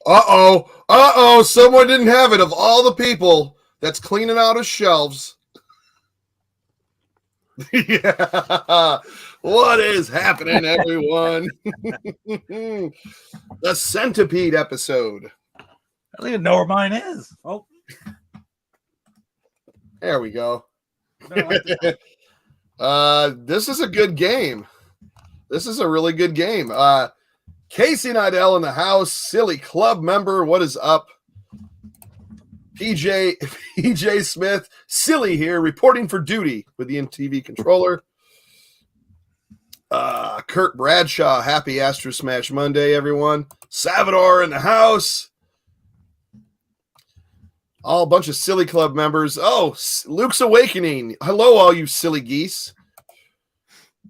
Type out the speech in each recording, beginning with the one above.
Uh-oh, someone didn't have it. Of all the people that's cleaning out his shelves. Yeah. What is happening, everyone? The Centipede episode. I don't even know where mine is. Oh. There we go. This is a good game. This is a really good game. Casey Nidell in the house, silly club member. What is up? PJ Smith, silly here, reporting for duty with the MTV controller. Kurt Bradshaw, happy Astro Smash Monday, everyone. Salvador in the house. All a bunch of silly club members. Oh, Luke's Awakening. Hello, all you silly geese.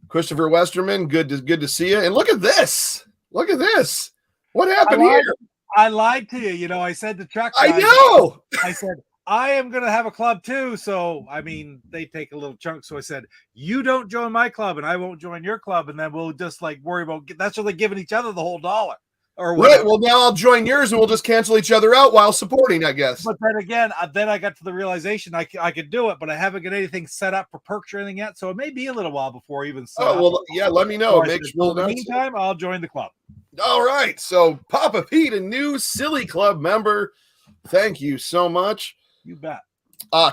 Christopher Westerman, good to see you. And look at this. Look at this. What happened here? I lied to you. You know, I said to Chuck. I know. I said, I am going to have a club too. So, I mean, they take a little chunk. So I said, you don't join my club and I won't join your club. And then we'll just like worry about, that's what they're giving each other the whole $1 or whatever. Right. Well, now I'll join yours and we'll just cancel each other out while supporting, I guess. But then again, I got to the realization I could do it, but I haven't got anything set up for perks or anything yet. So it may be a little while before I even set up. Well, yeah, let me know. In the meantime, I'll join the club. All right. So Papa Pete, a new silly club member. Thank you so much. You bet.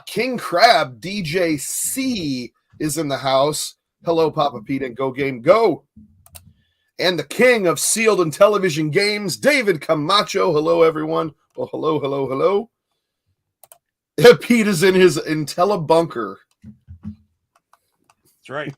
King Crab DJ C is in the house. Hello, Papa Pete and Go Game Go. And the king of sealed Intellivision games, David Camacho. Hello, everyone. Well, hello. Pete is in his Intellibunker. That's right.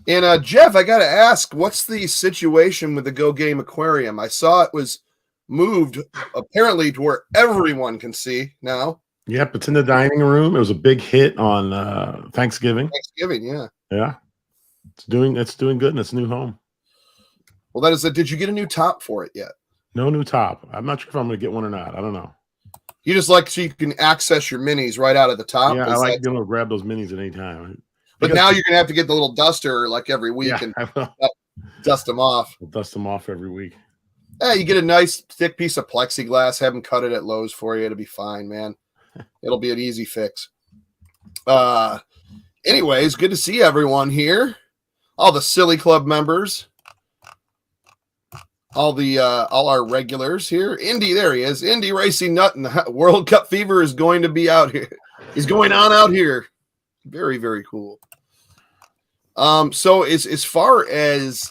And Jeff, I got to ask, what's the situation with the Go Game Aquarium? I saw it was moved apparently to where everyone can see now. Yep, it's in the dining room. It was a big hit on Thanksgiving. Yeah. Yeah. It's doing good in its new home. Well, that is it. Did you get a new top for it yet? No new top. I'm not sure if I'm going to get one or not. I don't know. You just like so you can access your minis right out of the top? Yeah, I like being able to grab those minis at any time. But now you're going to have to get the little duster like every week and dust them off. We'll dust them off every week. Yeah, you get a nice thick piece of plexiglass, have them cut it at Lowe's for you. It'll be fine, man. It'll be an easy fix. Anyways, good to see everyone here. All the silly club members. All our regulars here. Indy, there he is. Indy Racing Nut and the World Cup Fever is going to be out here. He's going on out here. Very, very cool. So as far as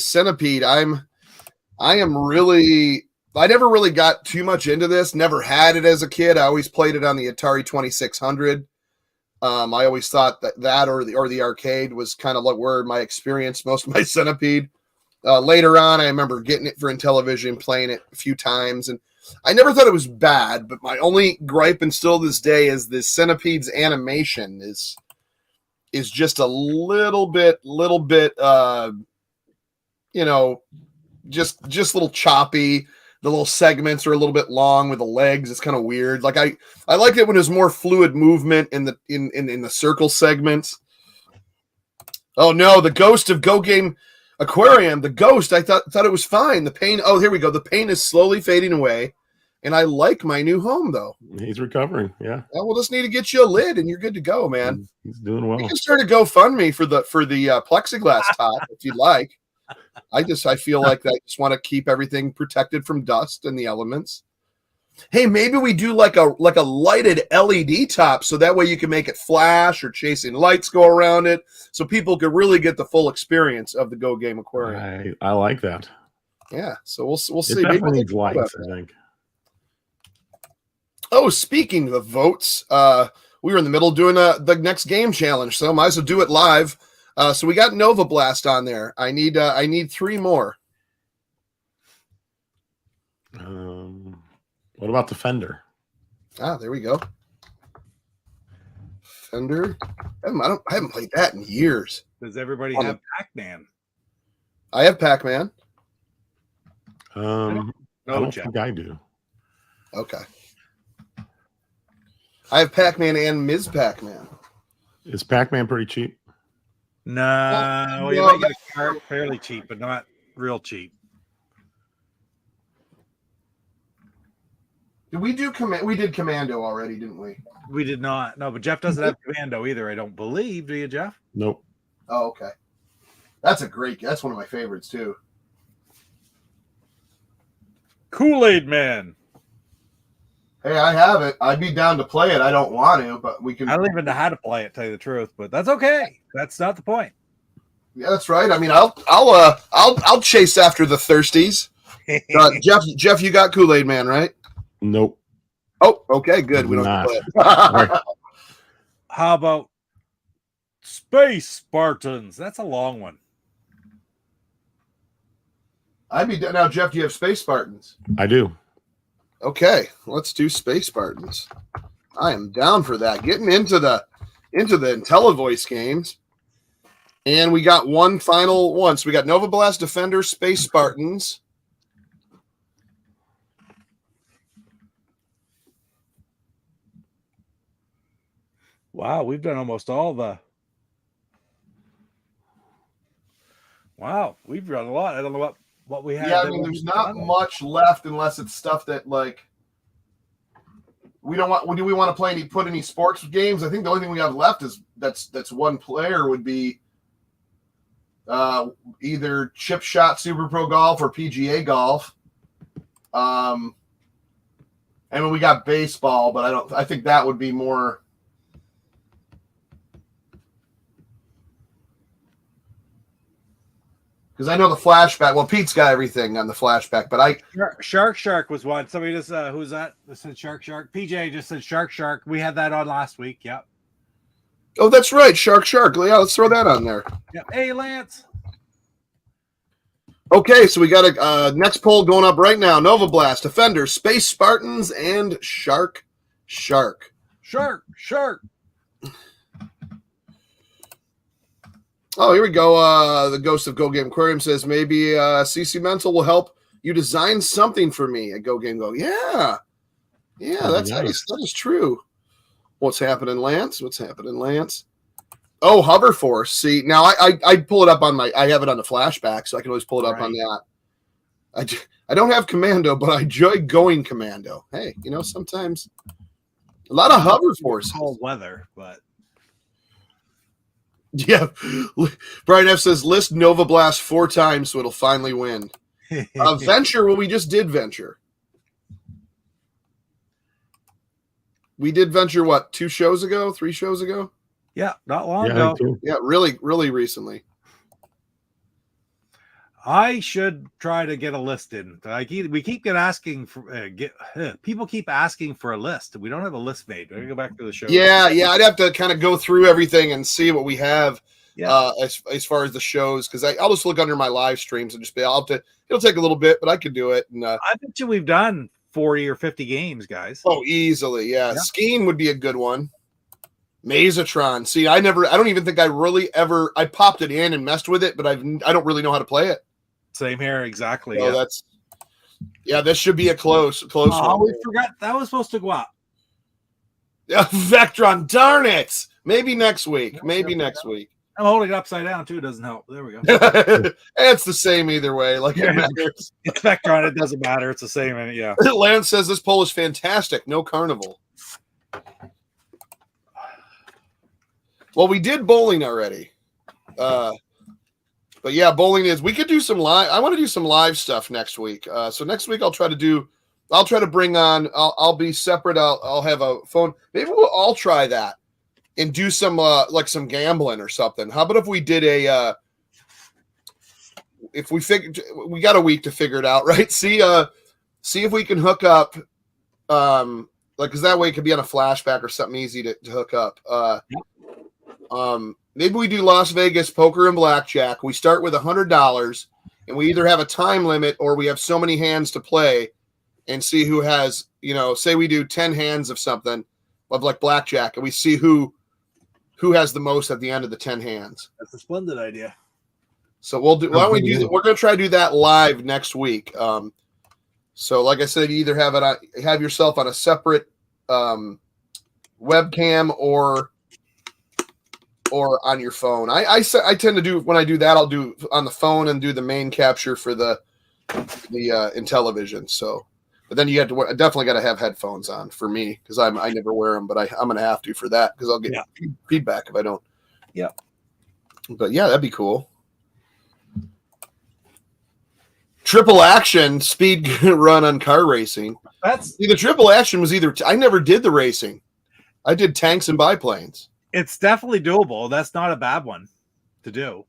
Centipede, I never really got too much into this. Never had it as a kid. I always played it on the Atari 2600. I always thought that or the arcade was kind of like where my experience most of my Centipede. Later on, I remember getting it for Intellivision, playing it a few times, and I never thought it was bad. But my only gripe, and still this day, is this Centipede's animation is just a little bit, just a little choppy. The little segments are a little bit long with the legs. It's kind of weird. Like I liked it when there's more fluid movement in the circle segments. Oh no, the ghost of Go Game Aquarium. The ghost. I thought it was fine. The pain. Oh, here we go. The pain is slowly fading away, and I like my new home though. He's recovering. Yeah. We'll just need to get you a lid, and you're good to go, man. He's doing well. You can start a GoFundMe for the plexiglass top if you'd like. I feel like I just want to keep everything protected from dust and the elements. Hey, maybe we do like a lighted LED top, so that way you can make it flash or chasing lights go around it, so people could really get the full experience of the Go Game Aquarium. I like that. Yeah, so we'll see. It definitely needs lights, I think. Oh, speaking of votes, we were in the middle of doing the next game challenge, so might as well do it live. So we got Nova Blast on there. I need 3 more. What about Defender? There we go. Defender. I haven't played that in years. Does everybody have Pac-Man? I have Pac-Man. I don't think I do. Okay. I have Pac-Man and Ms. Pac-Man. Is Pac-Man pretty cheap? No, you might get a cart fairly cheap, but not real cheap. Did we do We did Commando already, didn't we? We did not. No, but Jeff doesn't have Commando either, I don't believe. Do you, Jeff? Nope. Oh, okay. That's one of my favorites too. Kool-Aid Man. Hey, I have it. I'd be down to play it. I don't want to, but we can. I don't even know how to play it, tell you the truth, but that's okay. That's not the point. Yeah, that's right. I mean, I'll chase after the thirsties. Jeff, you got Kool-Aid Man, right? Nope. Oh, okay, good. We don't have to play it. How about Space Spartans? That's a long one. I'd be now, Jeff. Do you have Space Spartans? I do. Okay, let's do Space Spartans. I am down for that. Getting into the IntelliVoice games. And we got one final one. So we got Nova Blast, Defender, Space Spartans. Wow, we've done almost all the. Wow, we've done a lot. I don't know what we have. Yeah, I mean, there's not much left unless it's stuff that like we don't want. Do we want to play put any sports games? I think the only thing we have left is that's one player would be either Chip Shot Super Pro Golf or PGA Golf. And then we got baseball, but I think that would be more. Because I know the flashback. Well, Pete's got everything on the flashback, but Shark was one. Somebody just who's that? That said Shark. PJ just said Shark. We had that on last week. Yep. Oh, that's right, Shark. Yeah, let's throw that on there. Yep. Hey, Lance. Okay, so we got a next poll going up right now. Nova Blast, Defender, Space Spartans, and Shark. Oh, here we go. The Ghost of Go Game Aquarium says maybe CC Mental will help you design something for me at Go Game Go. Yeah, that is true. What's happening, Lance? Oh, Hoverforce. See, now I pull it up on I have it on the flashback, so I can always pull it up on that. I don't have Commando, but I enjoy going Commando. Hey, sometimes a lot of Hoverforce. Cold weather, but. Yeah, Brian F says list Nova Blast 4 times so it'll finally win. Venture, well, we just did Venture. We did Venture, what, 3 shows ago? Yeah, not long ago. Yeah, really, really recently. I should try to get a list in. We keep asking for people keep asking for a list. We don't have a list made. We're gonna go back to the show. Yeah, I'd have to kind of go through everything and see what we have. Yeah. As far as the shows, because I'll just look under my live streams and just be it'll take a little bit, but I can do it. And I bet you we've done 40 or 50 games, guys. Oh, easily, yeah. Skiing would be a good one. Mazatron. See, I don't even think I really ever. I popped it in and messed with it, but I don't really know how to play it. Same here, exactly. So this should be a close one. Oh, we forgot that was supposed to go up. Yeah, Vectron, darn it! Maybe next week. Next week. I'm holding it upside down too. Doesn't help. There we go. It's the same either way. Like it matters. It's Vectron. It doesn't matter. It's the same. Yeah. Lance says this poll is fantastic. No carnival. Well, we did bowling already. But yeah, bowling is. We could do some live. I want to do some live stuff next week. So next week I'll try to bring on. I'll be separate. I'll have a phone. Maybe we'll all try that and do some like some gambling or something. How about if we did if we got a week to figure it out, right? See if we can hook up like, because that way it could be on a flashback or something easy to hook up. Maybe we do Las Vegas poker and blackjack. We start with $100, and we either have a time limit or we have so many hands to play, and see who has, say we do 10 hands of something of like blackjack, and we see who has the most at the end of the 10 hands. That's a splendid idea. So we'll do. Why don't we do that? We're going to try to do that live next week. So like I said, you either have yourself on a separate webcam or on your phone. I tend to do, when I do that, I'll do on the phone and do the main capture for the Intellivision. So, but then you have to definitely got to have headphones on for me, because I never wear them, but I'm going to have to for that, because I'll get feedback if I don't. Yeah. But yeah, that'd be cool. Triple action speed run on car racing. The triple action was I never did the racing. I did tanks and biplanes. It's definitely doable. That's not a bad one to do.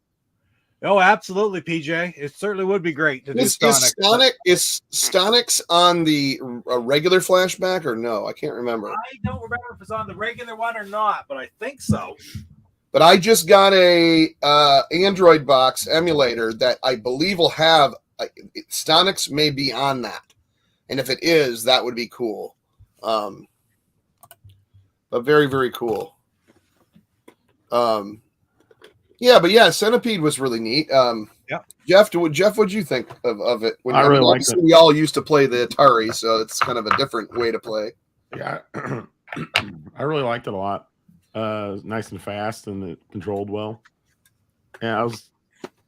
Oh, absolutely, PJ. It certainly would be great to do Sonic. Is Stonix on the regular flashback or no? I can't remember. I don't remember if it's on the regular one or not, but I think so. But I just got a Android box emulator that I believe will have Stonix may be on that, and if it is, that would be cool. But very, very cool. Centipede was really neat. Jeff, what'd you think of it? I really liked it. We all used to play the Atari, so it's kind of a different way to play. Yeah, I really liked it a lot. Nice and fast, and it controlled well. Yeah,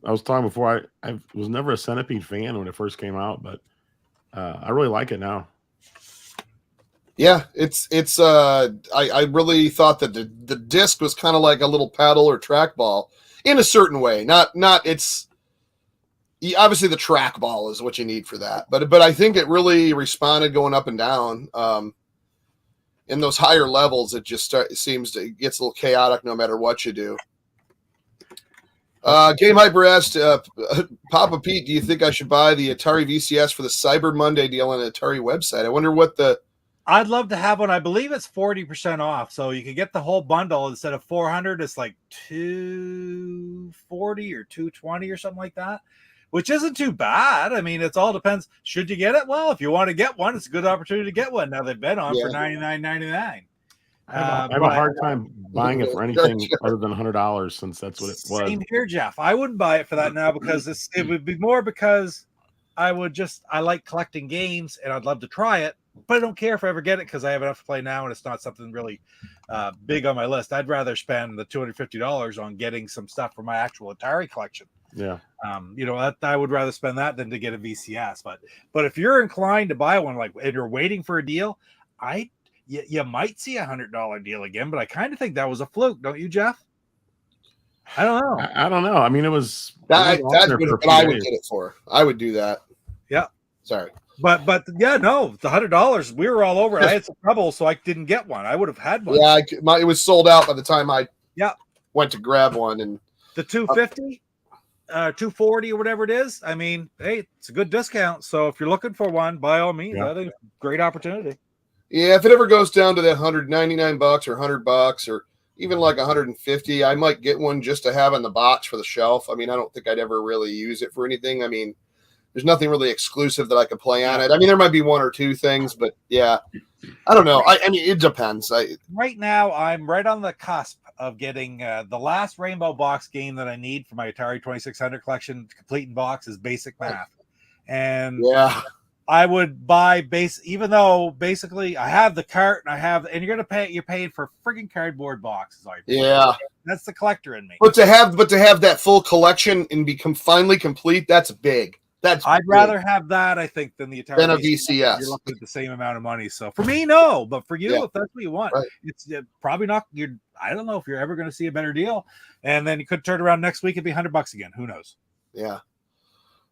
I was talking before. I was never a Centipede fan when it first came out, but I really like it now. Yeah, it's I really thought that the disc was kind of like a little paddle or trackball in a certain way. Not it's obviously the trackball is what you need for that, but I think it really responded going up and down. In those higher levels, it gets a little chaotic no matter what you do. Game Hyper asked, Papa Pete, do you think I should buy the Atari VCS for the Cyber Monday deal on the Atari website? I wonder what I'd love to have one. I believe it's 40% off, so you can get the whole bundle. Instead of $400, it's like $240 or $220 or something like that, which isn't too bad. I mean, it all depends. Should you get it? Well, if you want to get one, it's a good opportunity to get one. Now they've been on for $99.99. I have a hard time buying it for anything other than $100, since that's what it was. Same here, Jeff. I wouldn't buy it for that now, because it would be more because I like collecting games and I'd love to try it, but I don't care if I ever get it, because I have enough to play now and it's not something really big on my list. I'd rather spend the $250 on getting some stuff for my actual Atari collection. Yeah. I would rather spend that than to get a VCS. But if you're inclined to buy one, and you're waiting for a deal, you might see $100 deal again, but I kind of think that was a fluke, don't you, Jeff? I don't know. I don't know. I mean, it was that's what I would get it for. I would do that. Yeah. Sorry. But yeah, no, the $100, we were all over it. I had some trouble, so I didn't get one. I would have had one. Yeah, it was sold out by the time I went to grab one. And the 250, 240 or whatever it is. I mean, hey, it's a good discount. So if you're looking for one, by all means, I think it's a great opportunity. Yeah, if it ever goes down to that $199 or $100 or even like $150, I might get one just to have in the box for the shelf. I mean, I don't think I'd ever really use it for anything. I mean, there's nothing really exclusive that I could play on it. I mean, there might be one or two things, but yeah, I don't know. I mean, it depends. Right now, I'm right on the cusp of getting the last Rainbow Box game that I need for my Atari 2600 collection, complete in box, is Basic Math. And I would buy even though basically I have the cart and you're paying for friggin' cardboard boxes. That's the collector in me. But to have that full collection and become finally complete, that's big. I'd rather have that, I think, than the Atari. Than a VCS. You're looking at the same amount of money. So for me, no. But for you, if that's what you want, it's probably not. I don't know if you're ever going to see a better deal. And then you could turn around next week and be $100 again. Who knows? Yeah.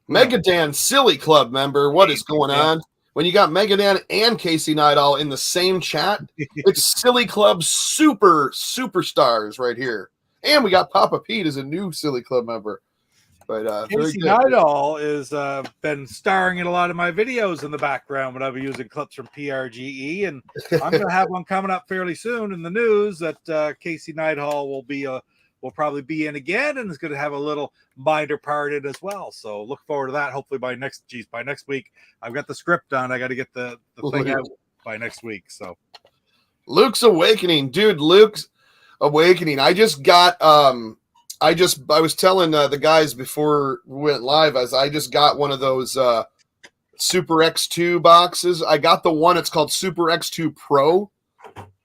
Megadan, Silly Club member. What is going on? When you got Megadan and Casey Nidal in the same chat, it's Silly Club superstars right here. And we got Papa Pete as a new Silly Club member. But very Casey good. Nidal is been starring in a lot of my videos in the background when I've been using clips from PRGE, and I'm going to have one coming up fairly soon in the news that Casey Nidal will probably be in again, and is going to have a little minor part in as well. So look forward to that. Hopefully by next week, I've got the script done. I got to get the thing out by next week. So Luke's Awakening, dude. Luke's Awakening. I just got I was telling the guys before we went live, as I just got one of those Super X2 boxes. I got the one, it's called Super X2 Pro,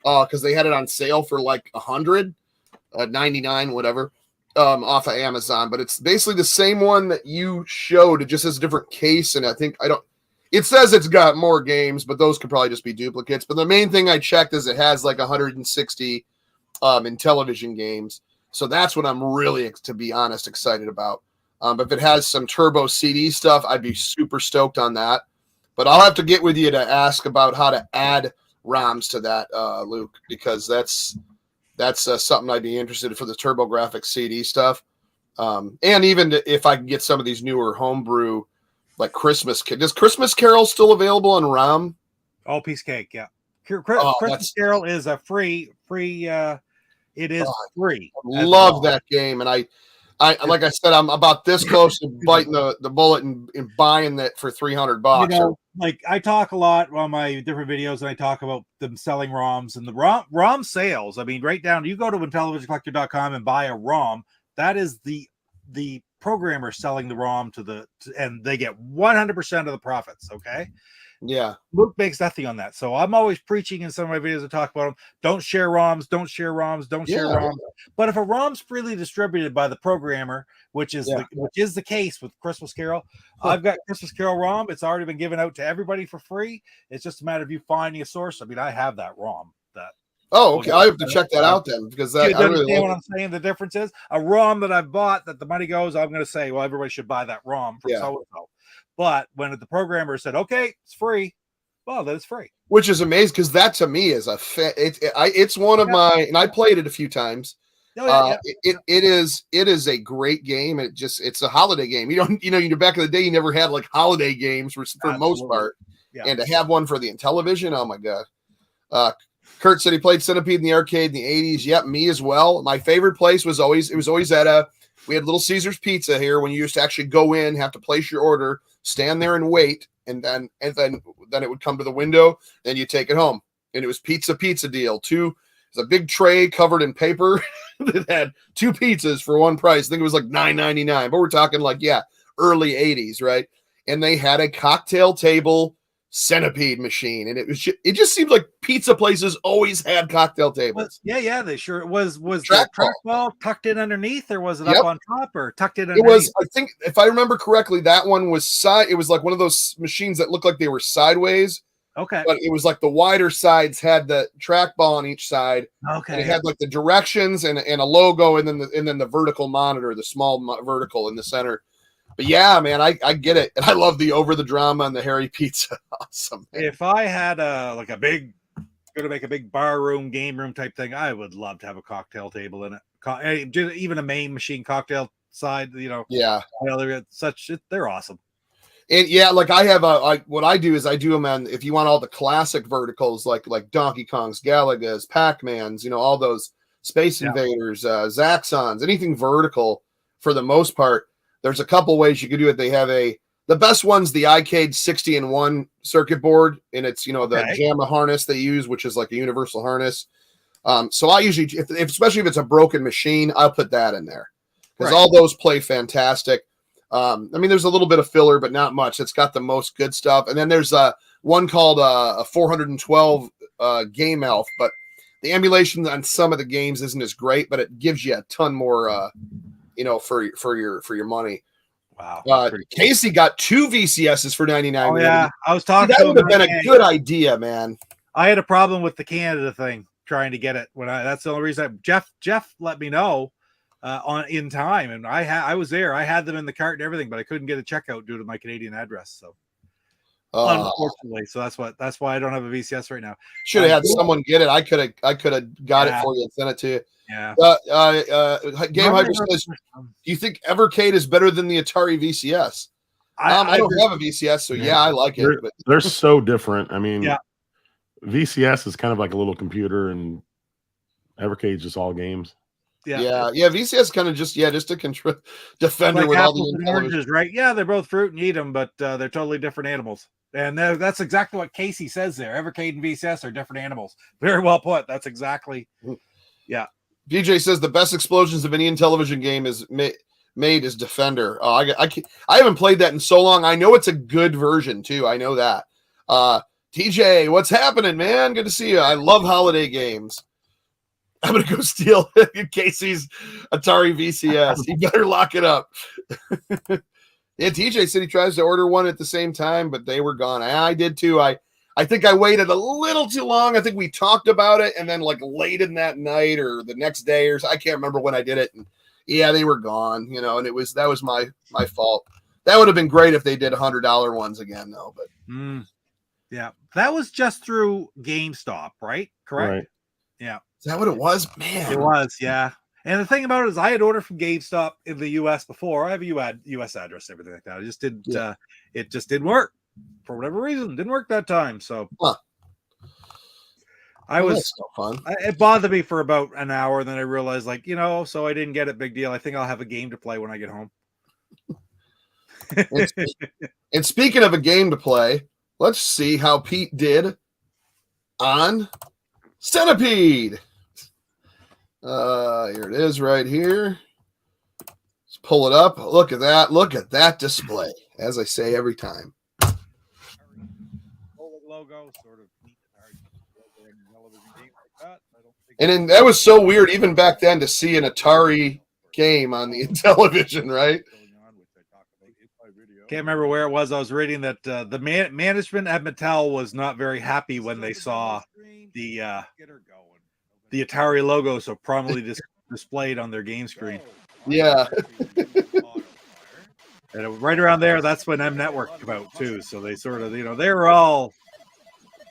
because they had it on sale for like $199, whatever, off of Amazon. But it's basically the same one that you showed. It just has a different case, and it says it's got more games, but those could probably just be duplicates. But the main thing I checked is it has like 160 Intellivision games. So that's what I'm really, to be honest, excited about. If it has some turbo CD stuff, I'd be super stoked on that. But I'll have to get with you to ask about how to add ROMs to that, Luke, because that's something I'd be interested in for the TurboGrafx CD stuff. And even if I can get some of these newer homebrew, like Christmas. Does Christmas Carol still available on ROM? all piece cake, yeah. Christmas Carol is a free. It is free. I love that game, and I like I said, I'm about this close to biting the bullet and buying that for $300. You know, like I talk a lot on my different videos, and I talk about them selling ROMs and the ROM sales. I mean, right down, you go to IntellivisionCollector.com and buy a ROM. That is the programmer selling the ROM and they get 100% of the profits. Okay. Yeah. Luke makes nothing on that. So I'm always preaching in some of my videos to talk about them. Don't share ROMs, don't share ROMs, don't share ROMs. But if a ROM's freely distributed by the programmer, which is the case with Christmas Carol, I've got Christmas Carol ROM. It's already been given out to everybody for free. It's just a matter of you finding a source. I mean, I have that ROM. Okay. I have to check that out then, because I really understand what I'm saying. The difference is a ROM that I've bought that the money goes, I'm going to say, well, everybody should buy that ROM from so-and-so. But when the programmer said, okay, it's free, well, then it's free. Which is amazing, because that to me is it's one of my, and I played it a few times. It is a great game. It's a holiday game. Back in the day, you never had like holiday games for the most part. Yeah. And to have one for the Intellivision, oh my God. Kurt said he played Centipede in the arcade in the 80s. Yep, me as well. My favorite place was always at we had Little Caesars Pizza here, when you used to actually go in, have to place your order, stand there and wait, and then it would come to the window, then you take it home. And it was pizza deal. It was a big tray covered in paper that had 2 pizzas for one price. I think it was like $9.99, but we're talking like, early 80s, right? And they had a cocktail table Centipede machine, and it just seemed like pizza places always had cocktail tables. They sure. Was the trackball tucked in underneath, or was it up on top, or tucked in underneath? It was, I think, if I remember correctly, that one was it was like one of those machines that looked like they were sideways. Okay. But it was like the wider sides had the trackball on each side. Okay. And it had like the directions and a logo, and then the vertical monitor, the small vertical in the center. But yeah, man, I get it, and I love the over the drama and the hairy pizza. Awesome. Man. If I had gonna make a big bar room, game room type thing, I would love to have a cocktail table in it. Even a main machine cocktail side, Yeah. They're awesome. And like I have what I do is I do them on, if you want all the classic verticals like Donkey Kong's, Galaga's, Pac-Man's, all those Space Invaders, Zaxxons, anything vertical for the most part. There's a couple ways you could do it. They have the best one's the iCade 60-in-1 circuit board, and it's the JAMA harness they use, which is like a universal harness. So I usually, especially if it's a broken machine, I'll put that in there, because all those play fantastic. I mean, there's a little bit of filler, but not much. It's got the most good stuff. And then there's one called a 412 Game Elf, but the emulation on some of the games isn't as great, but it gives you a ton more. For your money. Wow. Casey got 2 VCSs for $99. Oh, yeah. I was talking that would have been a good idea, man. I had a problem with the Canada thing, trying to get it that's the only reason Jeff let me know in time, and I was there. I had them in the cart and everything, but I couldn't get a checkout due to my Canadian address. So unfortunately, so that's why I don't have a VCS right now. Should have had someone get it. I could have got it for you and sent it to you. Yeah. Game Hyper says, do you think Evercade is better than the Atari VCS? I don't have a VCS, so yeah, I like it. But they're so different. I mean, Yeah. VCS is kind of like a little computer, and Evercade's just all games. Yeah. VCS kind of just a defender like with all the apples and oranges, right? Yeah, they're both fruit and eat them, but they're totally different animals. And that's exactly what Casey says there. Evercade and VCS are different animals. Very well put. That's exactly. Yeah. DJ says the best explosions of any Intellivision game is made is Defender. Oh, I haven't played that in so long. I know it's a good version too. I know that. TJ, what's happening, man? Good to see you. I love holiday games. I'm gonna go steal Casey's Atari VCS. He better lock it up. Yeah, TJ said he tries to order one at the same time, but they were gone. I did too. I think I waited a little too long. I think we talked about it, and then like late in that night or the next day, or I can't remember when I did it. And yeah, they were gone. You know, and that was my fault. That would have been great if they did $100 ones again, though. But yeah, that was just through GameStop, right? Correct. Right. Yeah. Is that what it was? Man. It was, yeah. And the thing about it is I had ordered from GameStop in the US before. I have a US address and everything like that. It just didn't work for whatever reason. Didn't work that time. So that's so fun. It bothered me for about an hour. Then I realized, like, so I didn't get it. Big deal. I think I'll have a game to play when I get home. And speaking of a game to play, let's see how Pete did on Centipede. Here it is right here. Let's pull it up. Look at that. Look at that display, as I say every time. Logo, sort of and then that was so weird, even back then, to see an Atari game on the Intellivision, right? Can't remember where it was. I was reading that the management at Mattel was not very happy when they saw the Atari logo so prominently displayed on their game screen. Yeah. And right around there, that's when M Network came out too. So they sort of,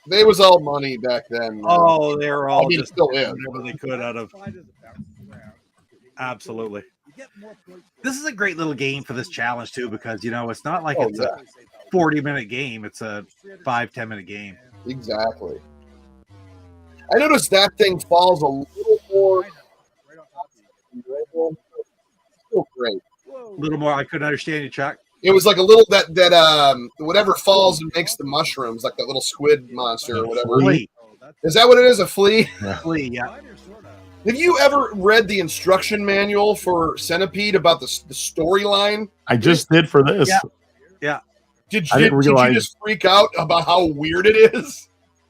they was all money back then. Oh, they were all just still whatever they could out of. Absolutely. This is a great little game for this challenge too, because it's not like it's a 40-minute game. It's a 5-10 minute game. Exactly. I noticed that thing falls a little more. Still great. A little more. I couldn't understand you, Chuck. It was like a little that whatever falls and makes the mushrooms, like that little squid monster or whatever. Flea. Is that what it is? A flea? Yeah. Flea, yeah. Have you ever read the instruction manual for Centipede about the storyline? I just did for this. Yeah. Did you just freak out about how weird it is?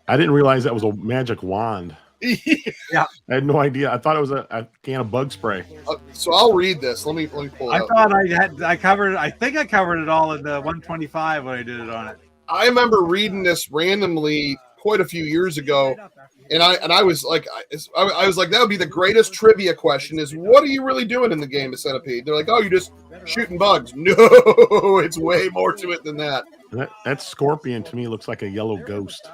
I didn't realize that was a magic wand. Yeah, I had no idea. I thought it was a can of bug spray. So I'll read this. Let me pull it up. I thought I covered it. I think I covered it all in the 125 when I did it on it. I remember reading this randomly quite a few years ago, and I was like, I was like, that would be the greatest trivia question: is what are you really doing in the game of Centipede? They're like, oh, you're just shooting bugs. No, it's way more to it than that. That scorpion to me looks like a yellow ghost.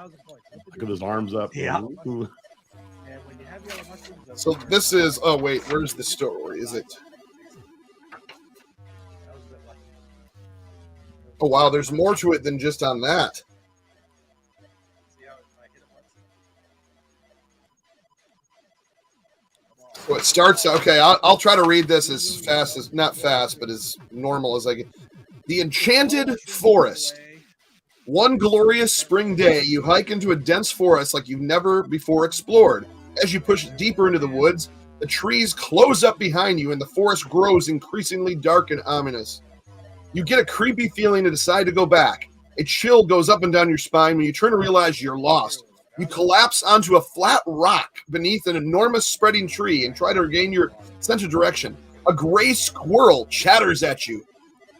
Look at his arms up. Yeah. Ooh. So this is. Oh wait, where's the story? Is it? Oh wow, there's more to it than just on that. So it starts. Okay, I'll try to read this as fast as not fast, but as normal as I can. The Enchanted Forest. One glorious spring day, you hike into a dense forest like you've never before explored. As you push deeper into the woods, the trees close up behind you and the forest grows increasingly dark and ominous. You get a creepy feeling and decide to go back. A chill goes up and down your spine when you turn to realize you're lost. You collapse onto a flat rock beneath an enormous spreading tree and try to regain your sense of direction. A gray squirrel chatters at you.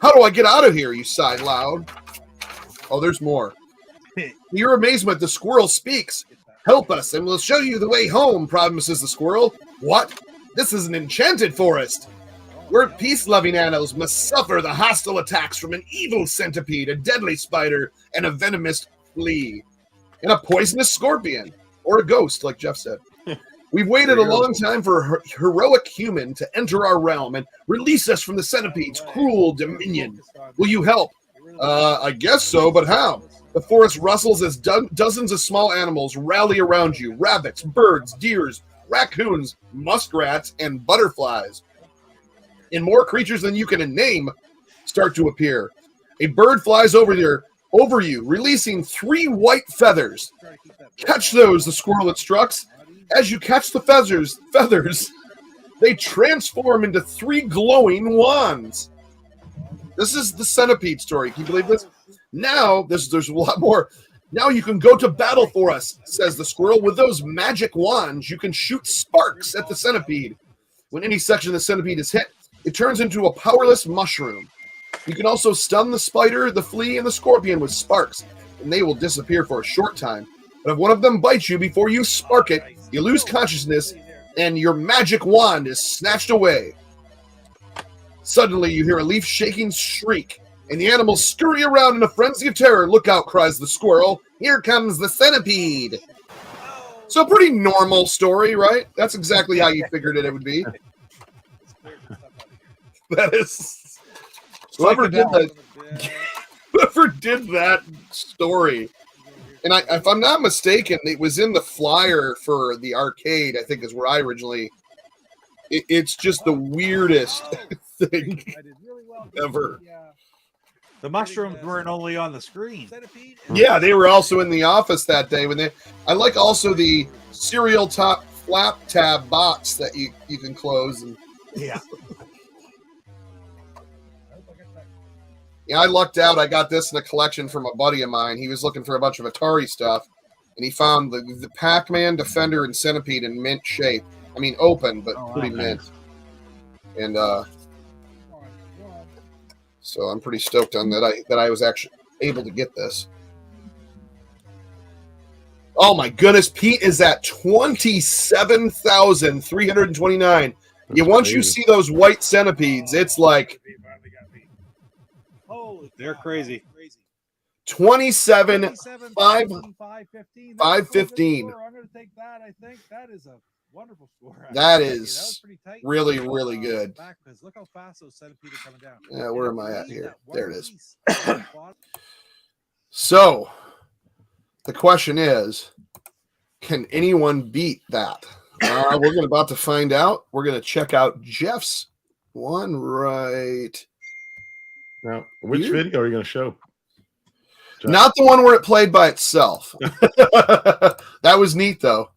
How do I get out of here? You sigh loud. Oh, there's more. To your amazement, the squirrel speaks. Help us, and we'll show you the way home, promises the squirrel. What? This is an enchanted forest. Where peace-loving animals must suffer the hostile attacks from an evil centipede, a deadly spider, and a venomous flea, and a poisonous scorpion, or a ghost, like Jeff said. We've waited a long time for a heroic human to enter our realm and release us from the centipede's cruel dominion. Will you help? I guess so, but how? The forest rustles as dozens of small animals rally around you. Rabbits, birds, deers, raccoons, muskrats, and butterflies. And more creatures than you can name start to appear. A bird flies over you, releasing 3 white feathers. Catch those, the squirrel instructs. As you catch the feathers, they transform into 3 glowing wands. This is the centipede story. Can you believe this? Now, there's a lot more. Now you can go to battle for us, says the squirrel. With those magic wands, you can shoot sparks at the centipede. When any section of the centipede is hit, it turns into a powerless mushroom. You can also stun the spider, the flea, and the scorpion with sparks, and they will disappear for a short time. But if one of them bites you before you spark it, you lose consciousness, and your magic wand is snatched away. Suddenly, you hear a leaf-shaking shriek, and the animals scurry around in a frenzy of terror. Look out, cries the squirrel. Here comes the centipede. So a pretty normal story, right? That's exactly how you figured it would be. That is... Whoever did that story, and if I'm not mistaken, it was in the flyer for the arcade, I think is where I originally... It's just the weirdest thing ever. The mushrooms weren't only on the screen. Yeah, they were also in the office that day. I like also the cereal top flap tab box that you can close. And yeah. Yeah, I lucked out. I got this in a collection from a buddy of mine. He was looking for a bunch of Atari stuff, and he found the Pac-Man, Defender, and Centipede in mint shape. I mean, open, but pretty mint. And so I'm pretty stoked on that. I was actually able to get this. Oh my goodness, Pete is at 27,329. Once you see those white centipedes, it's like they're crazy. 27,515. I'm going to take that. I think that is a wonderful score. That is really, really good. Look how fast those centipedes are coming down. Yeah, where am I at here? There it is. So, the question is, can anyone beat that? We're about to find out. We're going to check out Jeff's one right now. Which video are you going to show? Jeff? Not the one where it played by itself. That was neat, though.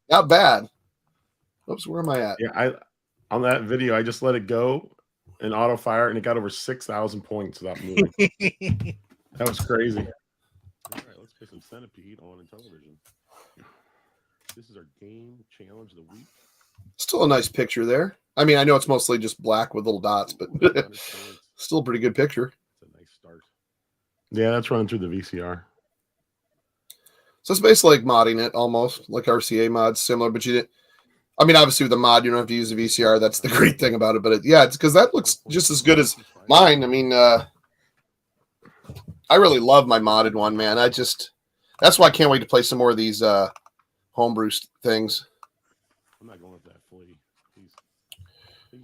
Not bad. Oops, where am I at? Yeah, on that video, I just let it go in auto fire, and it got over 6,000 points without moving. That was crazy. All right, let's play some Centipede on Intellivision. This is our game challenge of the week. Still a nice picture there. I mean, I know it's mostly just black with little dots, but still a pretty good picture. It's a nice start. Yeah, that's running through the VCR. So it's basically like modding it, almost like RCA mods, similar, but you didn't. I mean, obviously with the mod, you don't have to use the VCR. That's the great thing about it. But it's because that looks just as good as mine. I mean, I really love my modded one, man. That's why I can't wait to play some more of these homebrew things. I'm not going with that flea. He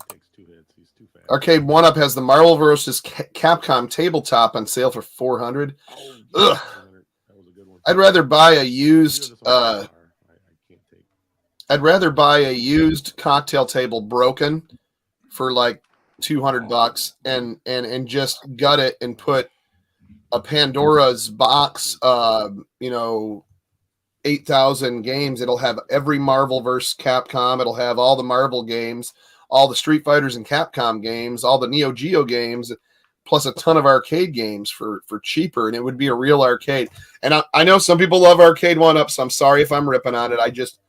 takes 2 hits. He's too fast. Arcade 1-Up has the Marvel vs. Capcom tabletop on sale for $400. Ugh. That was a good one. I'd rather buy a used. I'd rather buy a used cocktail table broken for like $200 and just gut it and put a Pandora's box, 8,000 games. It'll have every Marvel vs. Capcom. It'll have all the Marvel games, all the Street Fighters and Capcom games, all the Neo Geo games, plus a ton of arcade games for cheaper. And it would be a real arcade. And I know some people love Arcade 1-Up, so I'm sorry if I'm ripping on it. I just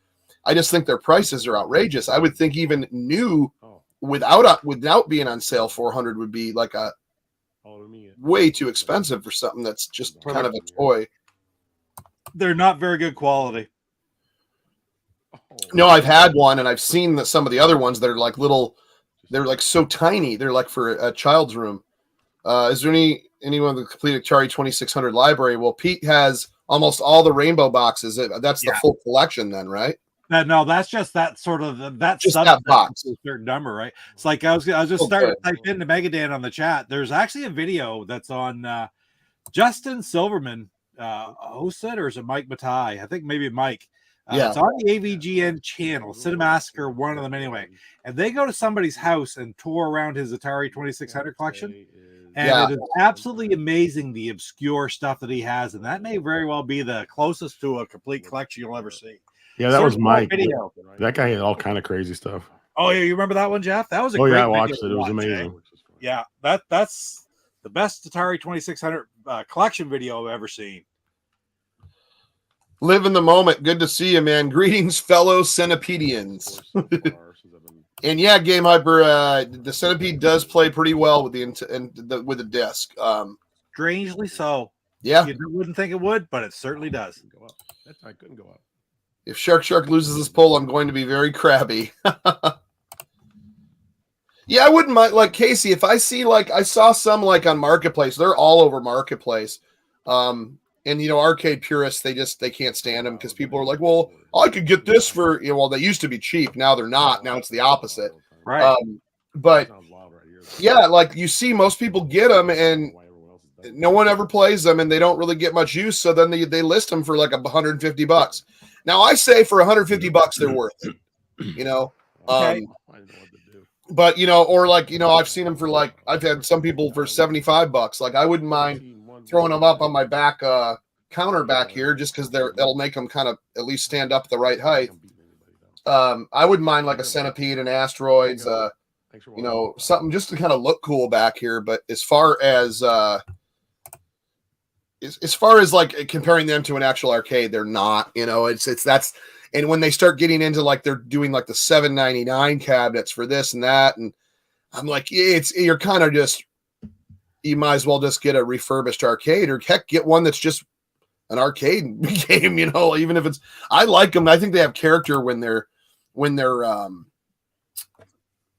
think their prices are outrageous. I would think even new without being on sale, $400 would be like a way too expensive for something that's just kind of a toy. They're not very good quality. No, I've had one, and I've seen some of the other ones that are like little. They're like so tiny. They're like for a child's room. Is there anyone with the complete Atari 2600 library? Well, Pete has almost all the rainbow boxes. That's the full collection, then, right? No, that's just that sort of that's Just subset that box. to a certain number, right? It's like I was just starting to type into Megadan on the chat. There's actually a video that's on Justin Silverman hosted, or is it Mike Matai? I think maybe Mike. It's on the AVGN channel, Cinemassacre, one of them anyway. And they go to somebody's house and tour around his Atari 2600 collection. And it is absolutely amazing, the obscure stuff that he has. And that may very well be the closest to a complete collection you'll ever see. Yeah, that was Mike. Video. That guy had all kind of crazy stuff. Oh, yeah, you remember that one, Jeff? That was a great I watched it. It was amazing. Yeah, that's the best Atari 2600 collection video I've ever seen. Live in the moment. Good to see you, man. Greetings, fellow Centipedians. And yeah, Game Hyper, the Centipede does play pretty well with the disc. Strangely so. Yeah. You wouldn't think it would, but it certainly does. I couldn't go up. If Shark loses this poll, I'm going to be very crabby. Yeah, I wouldn't mind. Like, Casey, if I see, like, I saw some, like, on Marketplace. They're all over Marketplace. And, you know, arcade purists, they can't stand them because people are like, well, I could get this for, you know, well, they used to be cheap. Now they're not. Now it's the opposite. Right. But, yeah, like, you see most people get them and no one ever plays them and they don't really get much use. So then they list them for, like, $150. Now, I say for $150, they're worth it, you know? Okay. But, you know, or like, you know, I've seen them for like, I've had some people for $75. Like, I wouldn't mind throwing them up on my back counter back here just because that'll make them kind of at least stand up the right height. I wouldn't mind like a Centipede and Asteroids, you know, something just to kind of look cool back here. But as far as like comparing them to an actual arcade, they're not, you know, that's. And when they start getting into like they're doing like the $7.99 cabinets for this and that, and I'm like, you're kind of just, you might as well just get a refurbished arcade, or heck, get one that's just an arcade game, you know, even if it's. I like them. I think they have character when they're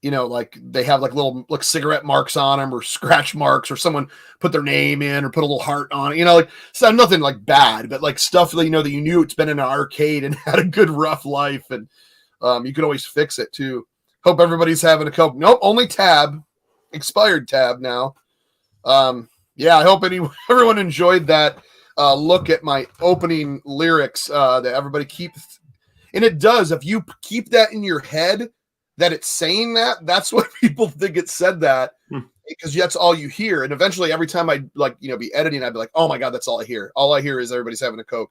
you know, like they have like little like cigarette marks on them or scratch marks, or someone put their name in or put a little heart on it, you know, like so nothing like bad, but like stuff that, you know, that you knew it's been in an arcade and had a good rough life. And you could always fix it too. Hope everybody's having a Coke. Nope. Only tab, expired tab now. Yeah. I hope everyone enjoyed that look at my opening lyrics that everybody keeps. And it does. If you keep that in your head, that it's saying that's what people think it said that, because that's all you hear. And eventually every time I like, you know, be editing, I'd be like, oh my God, that's all I hear. All I hear is everybody's having a Coke,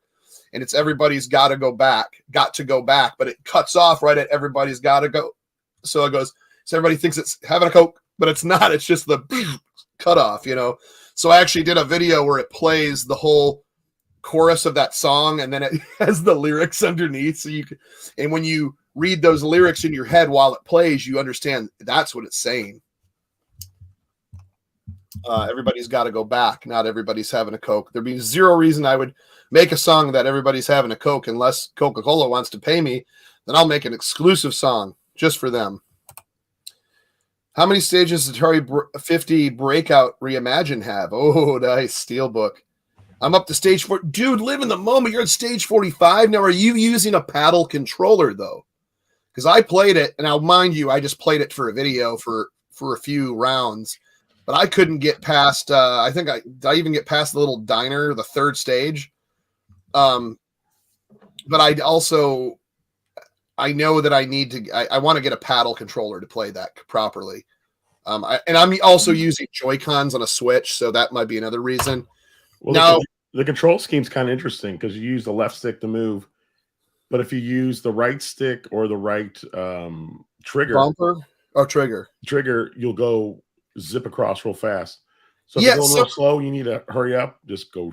and it's everybody's got to go back, but it cuts off right at everybody's got to go. So it goes, so everybody thinks it's having a Coke, but it's not, it's just the cut off, you know? So I actually did a video where it plays the whole chorus of that song, and then it has the lyrics underneath. So you can, and when you read those lyrics in your head while it plays, you understand that's what it's saying. Everybody's got to go back. Not everybody's having a Coke. There'd be zero reason I would make a song that everybody's having a Coke unless Coca-Cola wants to pay me. Then I'll make an exclusive song just for them. How many stages does Atari 50 Breakout Reimagine have? Oh, nice. Steelbook. I'm up to stage 4. Dude, live in the moment. You're at stage 45. Now, are you using a paddle controller, though? Because I played it, and I'll mind you, I just played it for a video for a few rounds. But I couldn't get past, I think I even get past the little diner, the third stage. But I know that I need to, I want to get a paddle controller to play that properly. And I'm also using Joy-Cons on a Switch, so that might be another reason. Well, now, the control scheme's kind of interesting because you use the left stick to move, but if you use the right stick or the right trigger, trigger, you'll go zip across real fast. So if you're going real slow, you need to hurry up. Just go,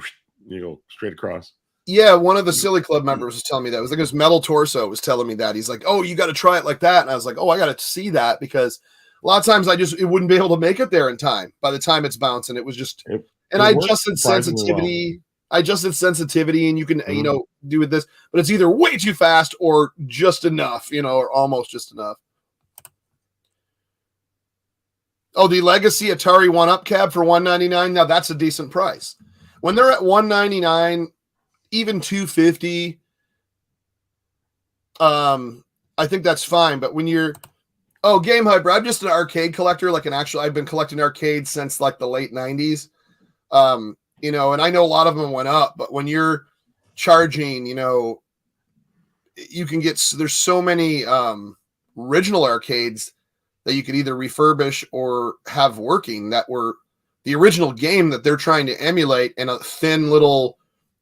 straight across. Yeah, one of the Silly Club members was telling me that. It was like his Metal Torso was telling me that. He's like, "Oh, you got to try it like that." And I was like, "Oh, I got to see that," because a lot of times it wouldn't be able to make it there in time. By the time it's bouncing, it was just. And I adjusted sensitivity. Well. I adjusted sensitivity, and you can do with this, but it's either way too fast or just enough, or almost just enough. Oh, the Legacy Atari 1-Up cab for $199. Now that's a decent price. When they're at $199, even $250, I think that's fine. But when you're Game Hyper, I'm just an arcade collector, like I've been collecting arcades since like the late 90s. And I know a lot of them went up, but when you're charging, you can there's so many original arcades that you could either refurbish or have working that were the original game that they're trying to emulate in a thin little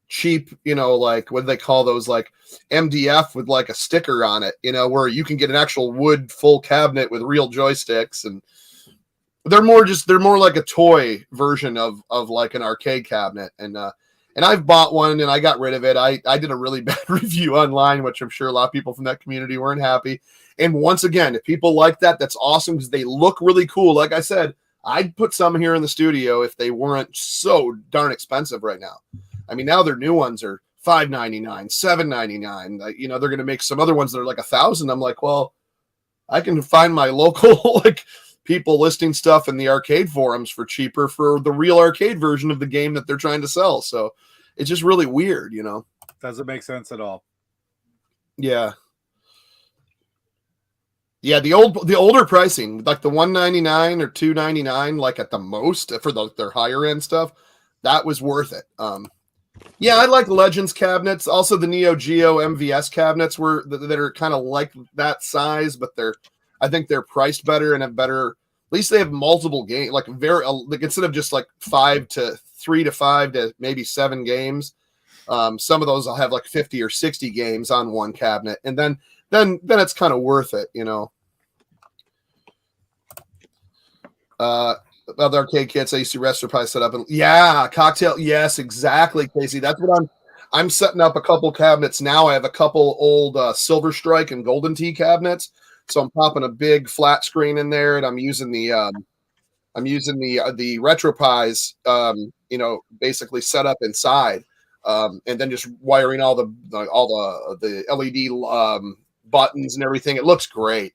cheap, like what do they call those, like MDF with like a sticker on it, where you can get an actual wood full cabinet with real joysticks, and they're more like a toy version of like an arcade cabinet. And I've bought one and I got rid of it. I did a really bad review online, which I'm sure a lot of people from that community weren't happy. And once again, if people like that, that's awesome because they look really cool. Like I said, I'd put some here in the studio if they weren't so darn expensive right now. I mean, now their new ones are $5.99, $7.99. They're going to make some other ones that are like $1,000. I'm like, well, I can find my local like people listing stuff in the arcade forums for cheaper for the real arcade version of the game that they're trying to sell. So it's just really weird, Doesn't make sense at all. Yeah. Yeah, the older pricing, like the $199 or $299, like at the most for their higher end stuff, that was worth it. Yeah, I like Legends cabinets. Also, the Neo Geo MVS cabinets that are kind of like that size, but I think they're priced better and have better. At least they have multiple games, like instead of just like 3 to 5 to maybe 7 games. Some of those will have like 50 or 60 games on one cabinet, and then it's kind of worth it, Other arcade kits I used to probably set up, and cocktail. Yes, exactly, Casey. That's what I'm setting up a couple cabinets now. I have a couple old Silver Strike and Golden Tee cabinets, so I'm popping a big flat screen in there, and I'm using the RetroPies, basically set up inside, and then just wiring all the LED buttons and everything. It looks great.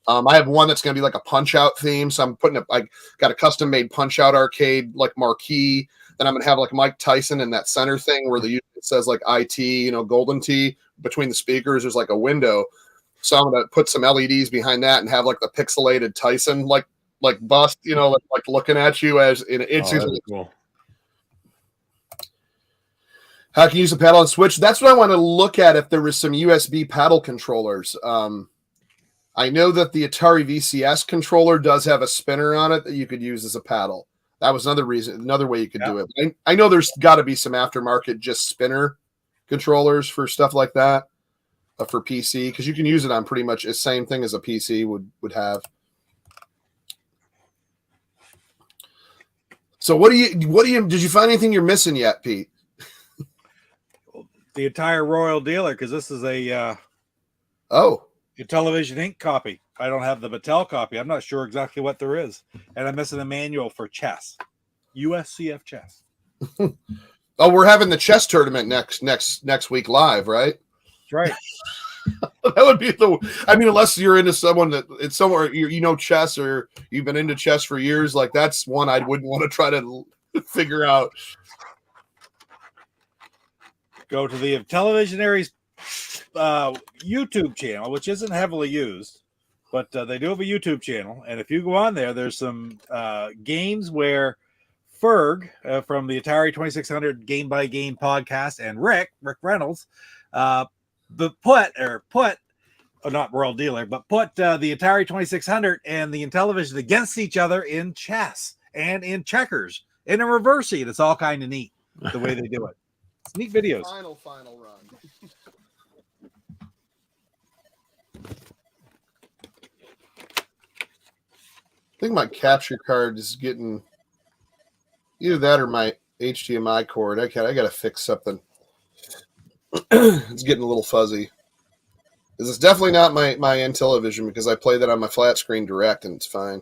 I have one that's going to be like a Punch-Out theme, so I got a custom-made Punch-Out arcade like marquee. Then I'm going to have like Mike Tyson in that center thing where it says like IT, Golden Tee between the speakers. There's like a window, so I'm going to put some LEDs behind that and have like the pixelated Tyson like bust, like looking at you as it's really cool. How can you use a paddle and switch? That's what I want to look at if there was some USB paddle controllers. I know that the Atari VCS controller does have a spinner on it that you could use as a paddle. That was another way you could do it. I know there's got to be some aftermarket just spinner controllers for stuff like that for PC, because you can use it on pretty much the same thing as a PC would have. So what do you did you find anything you're missing yet, Pete? The entire Royal Dealer, because this is a Intellivision Inc. copy. I don't have the Mattel copy. I'm not sure exactly what there is. And I'm missing a manual for chess. USCF chess. Oh, we're having the chess tournament next week live, right? That's right. That would be unless you're into someone that it's somewhere chess or you've been into chess for years, like that's one I wouldn't want to try to figure out. Go to the Intellivisionaries YouTube channel, which isn't heavily used, but they do have a YouTube channel. And if you go on there, there's some games where Ferg from the Atari 2600 Game by Game podcast and Rick Reynolds not Royal Dealer, but put the Atari 2600 and the Intellivision against each other in chess and in checkers and in reversing. It's all kind of neat the way they do it. It's neat videos. Final run. I think my capture card is getting either that or my HDMI cord. I got to fix something. It's getting a little fuzzy. This is definitely not my Intellivision because I play that on my flat screen direct and it's fine.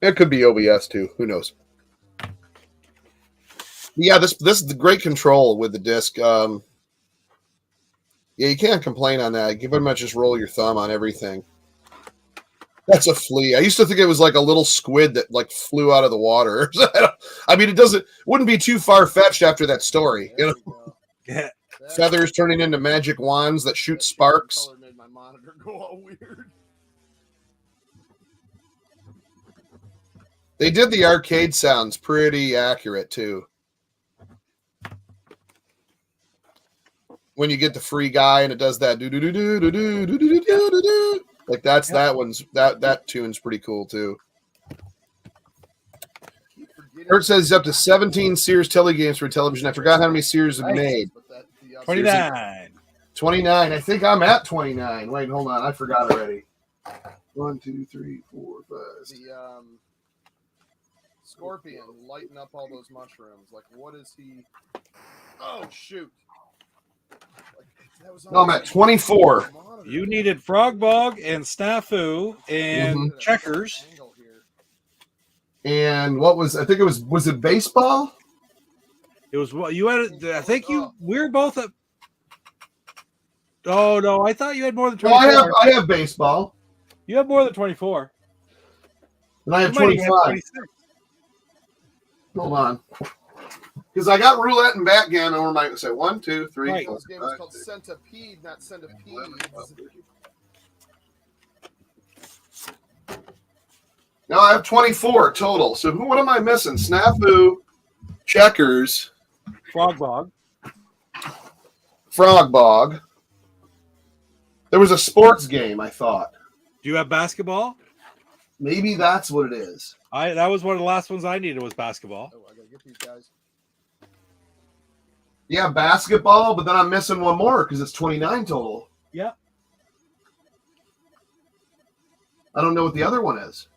It could be OBS too. Who knows? Yeah, this is the great control with the disc. Yeah, you can't complain on that. You pretty much just roll your thumb on everything. That's a flea. I used to think it was like a little squid that like flew out of the water. I mean, it wouldn't be too far fetched after that story. Yeah. feathers turning into magic wands that shoot sparks. Color made my monitor go all weird. They did the arcade sounds pretty accurate too. When you get the free guy and it does that do do do do do do do do do do, like that tune's pretty cool too. Kurt says he's up to 17 Sears Telly games for television. I forgot how many Sears have made. 29. 29. I think I'm at 29. Wait, hold on. I forgot already. 1, 2, 3, 4, 5. The scorpion lighting up all those mushrooms. Like, what is he? Oh shoot! No, I'm at 24. You needed Frog Bog and Snafu and Checkers. And what was, I think it was it baseball? It was what you had. I think we were both at. Oh no, I thought you had more than 24. Well, I have baseball. You have more than 24. And I have 25. Hold on. Because I got roulette and backgammon over my, say 1, 2, 3. Right. This game is called Centipede, not Centipedes. Now I have 24 total. So what am I missing? Snafu, Checkers, Frog Bog. Frog Bog. There was a sports game, I thought. Do you have basketball? Maybe that's what it is. That was one of the last ones I needed was basketball. Oh, I gotta get these guys. Yeah, basketball, but then I'm missing one more because it's 29 total. Yeah. I don't know what the other one is.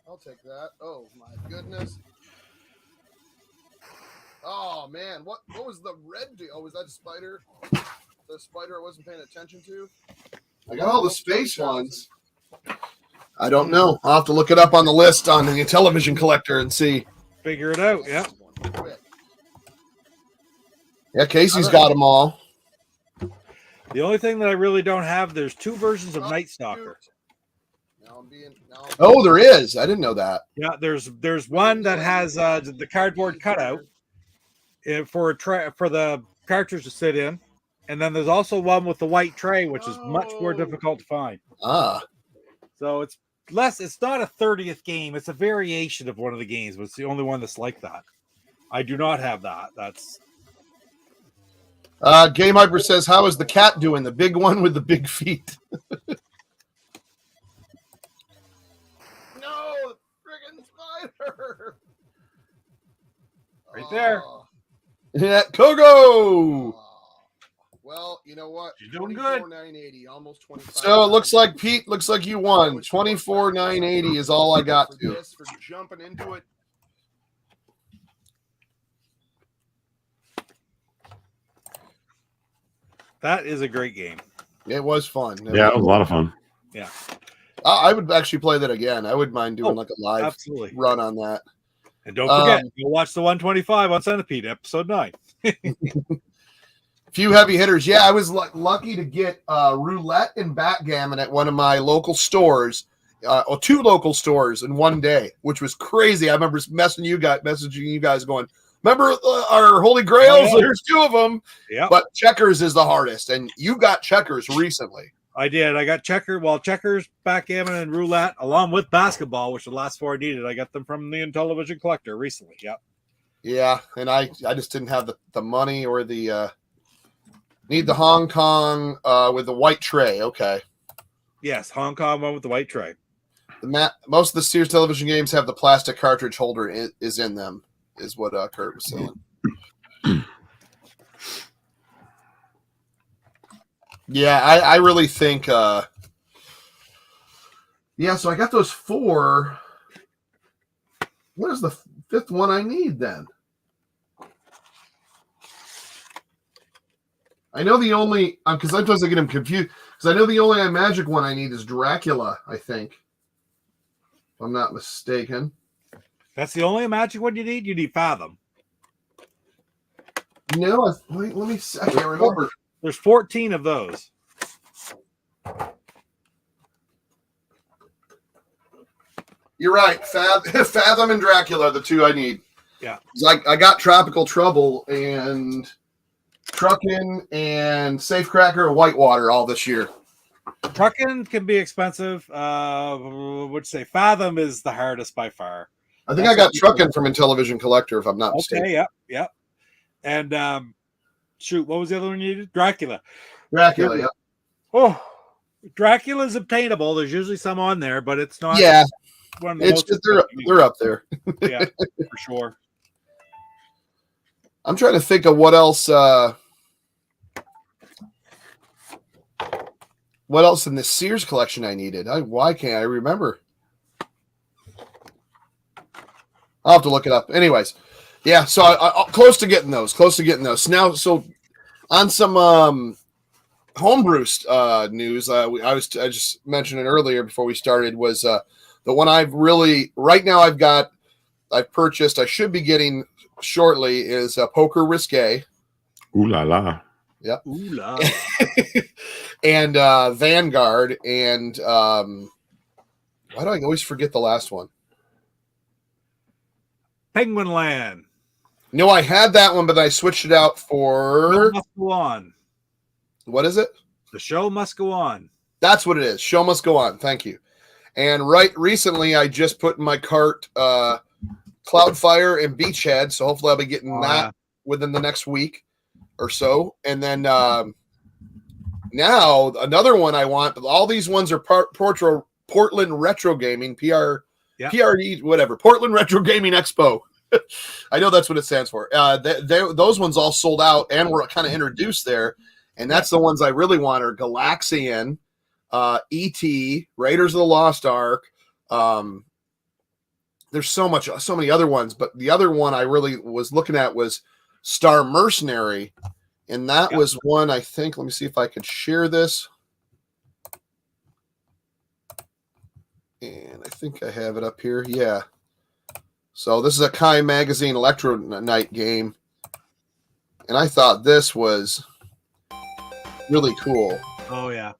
I'll take that. Oh my goodness. Oh man, what was the red deal? Oh, was that a spider? The spider I wasn't paying attention to? I got all the space ones. I don't know. I'll have to look it up on the list on the Intellivision collector and see. Figure it out, yeah. Yeah, Casey's got them all. The only thing that I really don't have, there's 2 versions of Night Stalker. Oh, there is. I didn't know that. Yeah, there's one that has the cardboard cutout for the cartridge to sit in, and then there's also one with the white tray, which is much more difficult to find. Ah, so it's less. It's not a 30th game. It's a variation of one of the games, but it's the only one that's like that. I do not have that. That's Game Hyper says, "How is the cat doing? The big one with the big feet." No, friggin' spider! Right there. Yeah, Kogo. Well, you know what? You're doing good. 980, almost 25. So it looks like Pete. Looks like you won. 24,980 is all I got to. For jumping into it. That is a great game. It was fun. Yeah, it was a lot of fun. Yeah. I would actually play that again. I wouldn't mind doing like a live run on that. And don't forget, go watch the 125 on Centipede, episode 9. Few heavy hitters. Yeah, I was lucky to get roulette and backgammon at one of my local stores, or 2 local stores in one day, which was crazy. I remember messaging you guys going, remember our Holy Grails? Oh, yeah. There's 2 of them. Yeah. But Checkers is the hardest, and you got Checkers recently. I did. I got Checkers, backgammon, and roulette, along with basketball, which are the last 4 I needed. I got them from the Intellivision collector recently. Yep. Yeah, and I just didn't have the money or the need the Hong Kong with the white tray. Okay. Yes, Hong Kong one with the white tray. Most of the Sears television games have the plastic cartridge holder is in them, is what Kurt was saying. Yeah, I really think so I got those 4. What is the 5th one I need then? I know the only because sometimes I get them confused because I know the only magic one I need is Dracula, I think. If I'm not mistaken. That's the only magic one you need? You need Fathom. No, let me see. I can't remember. There's 14 of those. You're right. Fathom and Dracula are the 2 I need. Yeah. I got Tropical Trouble and Truckin' and Safecracker and Whitewater all this year. Trucking can be expensive. Would say Fathom is the hardest by far. I think I got Truckin' from Intellivision Collector, if I'm not mistaken. Okay, yep. And shoot, what was the other one you needed? Dracula. Dracula, yeah. Oh, Dracula's obtainable. There's usually some on there, but it's not. Yeah, one of the most they're up there. Yeah, for sure. I'm trying to think of what else. What else in the Sears collection I needed? Why can't I remember? I'll have to look it up. Anyways, yeah. So I close to getting those. Now, so on some homebrew news, I just mentioned it earlier before we started, was the one I've really right now I've purchased. I should be getting shortly is Poker Risque. Ooh la la. Yep. Ooh la. And Vanguard, and why do I always forget the last one? Penguin Land. No, I had that one, but I switched it out for Show must go on. What is it? The show must go on. That's what it is. Show must go on. Thank you. And recently, I just put in my cart Cloudfire and Beachhead, so hopefully I'll be getting that within the next week or so. And then now another one I want. All these ones are Portland Retro Gaming, PRE, whatever. Portland Retro Gaming Expo. I know that's what it stands for. Those ones all sold out and were kind of introduced there. And that's the ones I really want are Galaxian, E.T., Raiders of the Lost Ark. There's so many other ones, but the other one I really was looking at was Star Mercenary. And that was one, I think, let me see if I could share this. And I think I have it up here. Yeah. So this is a Kai Magazine Electro Night game. And I thought this was really cool. Oh, yeah.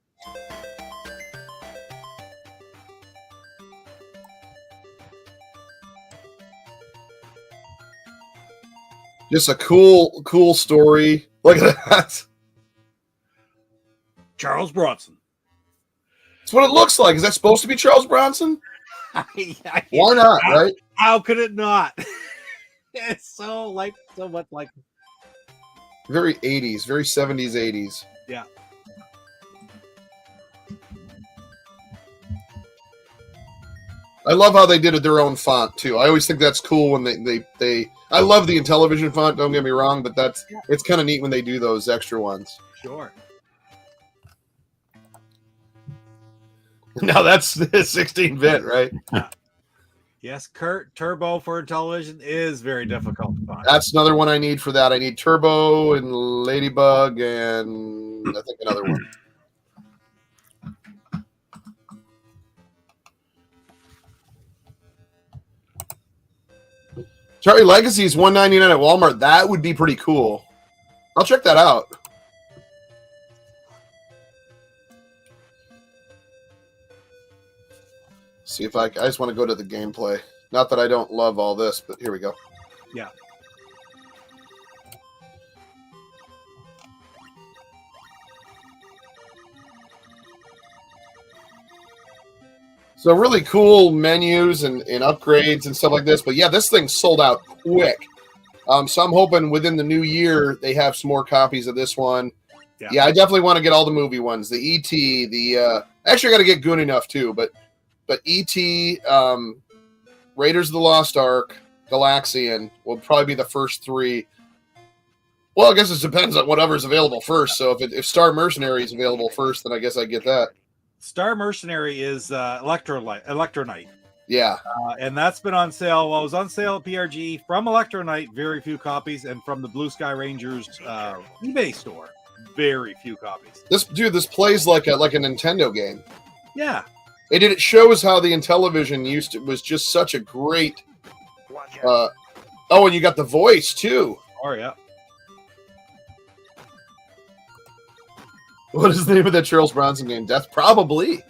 Just a cool story. Look at that. Charles Bronson. That's what it looks like. Is that supposed to be Charles Bronson? Why not, right? How could it not? It's so much like very 80s, very 70s, 80s. Yeah. I love how they did it their own font too. I always think that's cool when they I love the Intellivision font, don't get me wrong, but it's kind of neat when they do those extra ones. Sure. Now that's 16-bit, right? Yes, Kurt, Turbo for Intellivision is very difficult to find. That's another one I need for that. I need Turbo and Ladybug and I think another one. Charlie Legacy is $1.99 at Walmart. That would be pretty cool. I'll check that out. See if I just want to go to the gameplay. Not that I don't love all this, but here we go. Yeah. So really cool menus and upgrades and stuff like this. But yeah, this thing sold out quick. So I'm hoping within the new year they have some more copies of this one. Yeah, I definitely want to get all the movie ones. The E.T., actually I got to get Good Enough too, but E.T., Raiders of the Lost Ark, Galaxian will probably be the first three. Well, I guess it depends on whatever's available first. So if Star Mercenary is available first, then I guess I get that. Star Mercenary is Electronite. Yeah. And that's been on sale. Well, it was on sale at PRG from Electronite, very few copies, and from the Blue Sky Rangers eBay store, very few copies. This plays like a Nintendo game. Yeah. It shows how the Intellivision was just such a great. And you got the voice too. Oh yeah. What is the name of that Charles Bronson game? Death, probably.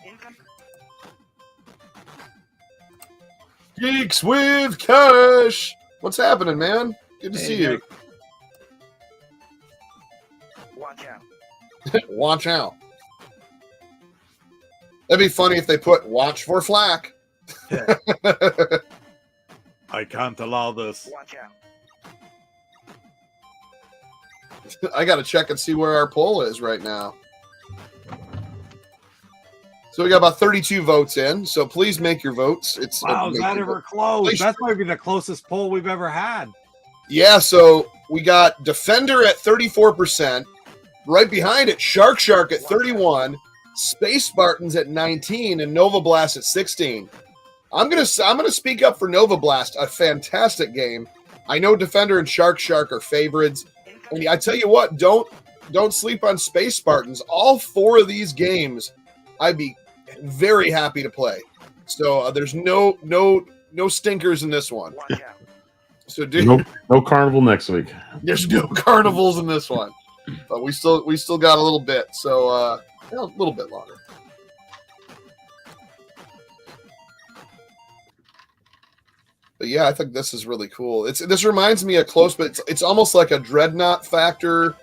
Geeks with Cash. What's happening, man? Good to Hey, see you. Nick. Watch out. Watch out. That'd be funny if they put watch for flack. I can't allow this. Watch out. I got to check and see where our poll is right now. So we got about 32 votes in. So please make your votes. It's Wow, is that ever close? That might be the closest poll we've ever had. Yeah, so we got Defender at 34%. Right behind it, Shark at 31, Space Spartans at 19, and Nova Blast at 16. I'm gonna speak up for Nova Blast, a fantastic game. I know Defender and Shark are favorites, and I tell you what, don't sleep on Space Spartans. All 4 of these games, I'd be very happy to play. So there's no stinkers in this one. Watch out. So No carnival next week. there's no carnivals in this one, but we still got a little bit. So a little bit longer. But yeah, I think this is really cool. This reminds me of close, but it's almost like a Dreadnought factor.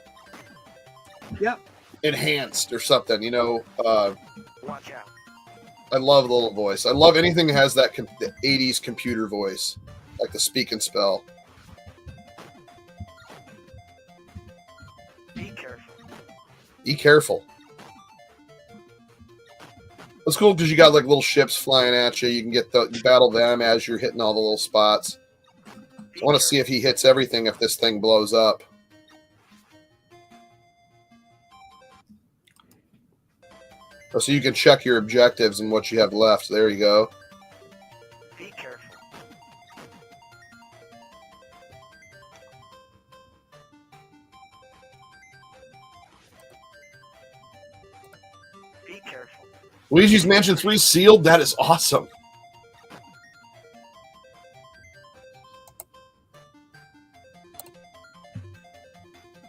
Yep. Enhanced or something, you know. Watch out. I love the little voice. I love anything that has that the 80s computer voice, like the speak and spell. Be careful. Be careful. It's cool because you got like little ships flying at you. You can get you battle them as you're hitting all the little spots. I want to see if he hits everything if this thing blows up. Oh, so you can check your objectives and what you have left. There you go. Be careful. Be careful. Luigi's Mansion 3 sealed? That is awesome.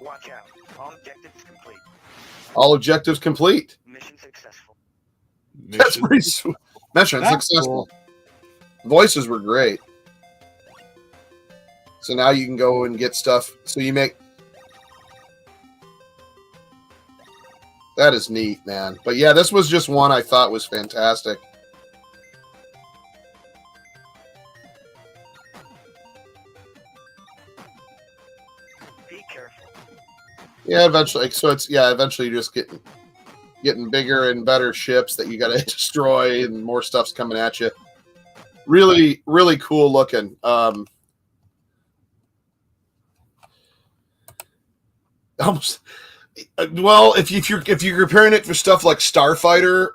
Watch out. All objectives complete. All objectives complete. Mission successful. That's pretty sweet. Mission That's successful. Voices were great. So now you can go and get stuff. So you make... That is neat, man. But yeah, this was just one I thought was fantastic. Be careful. Yeah, eventually. So it's eventually you're just getting bigger and better ships that you got to destroy, and more stuff's coming at you. Really, really cool looking. Almost. Well, if you're comparing it for stuff like Starfighter,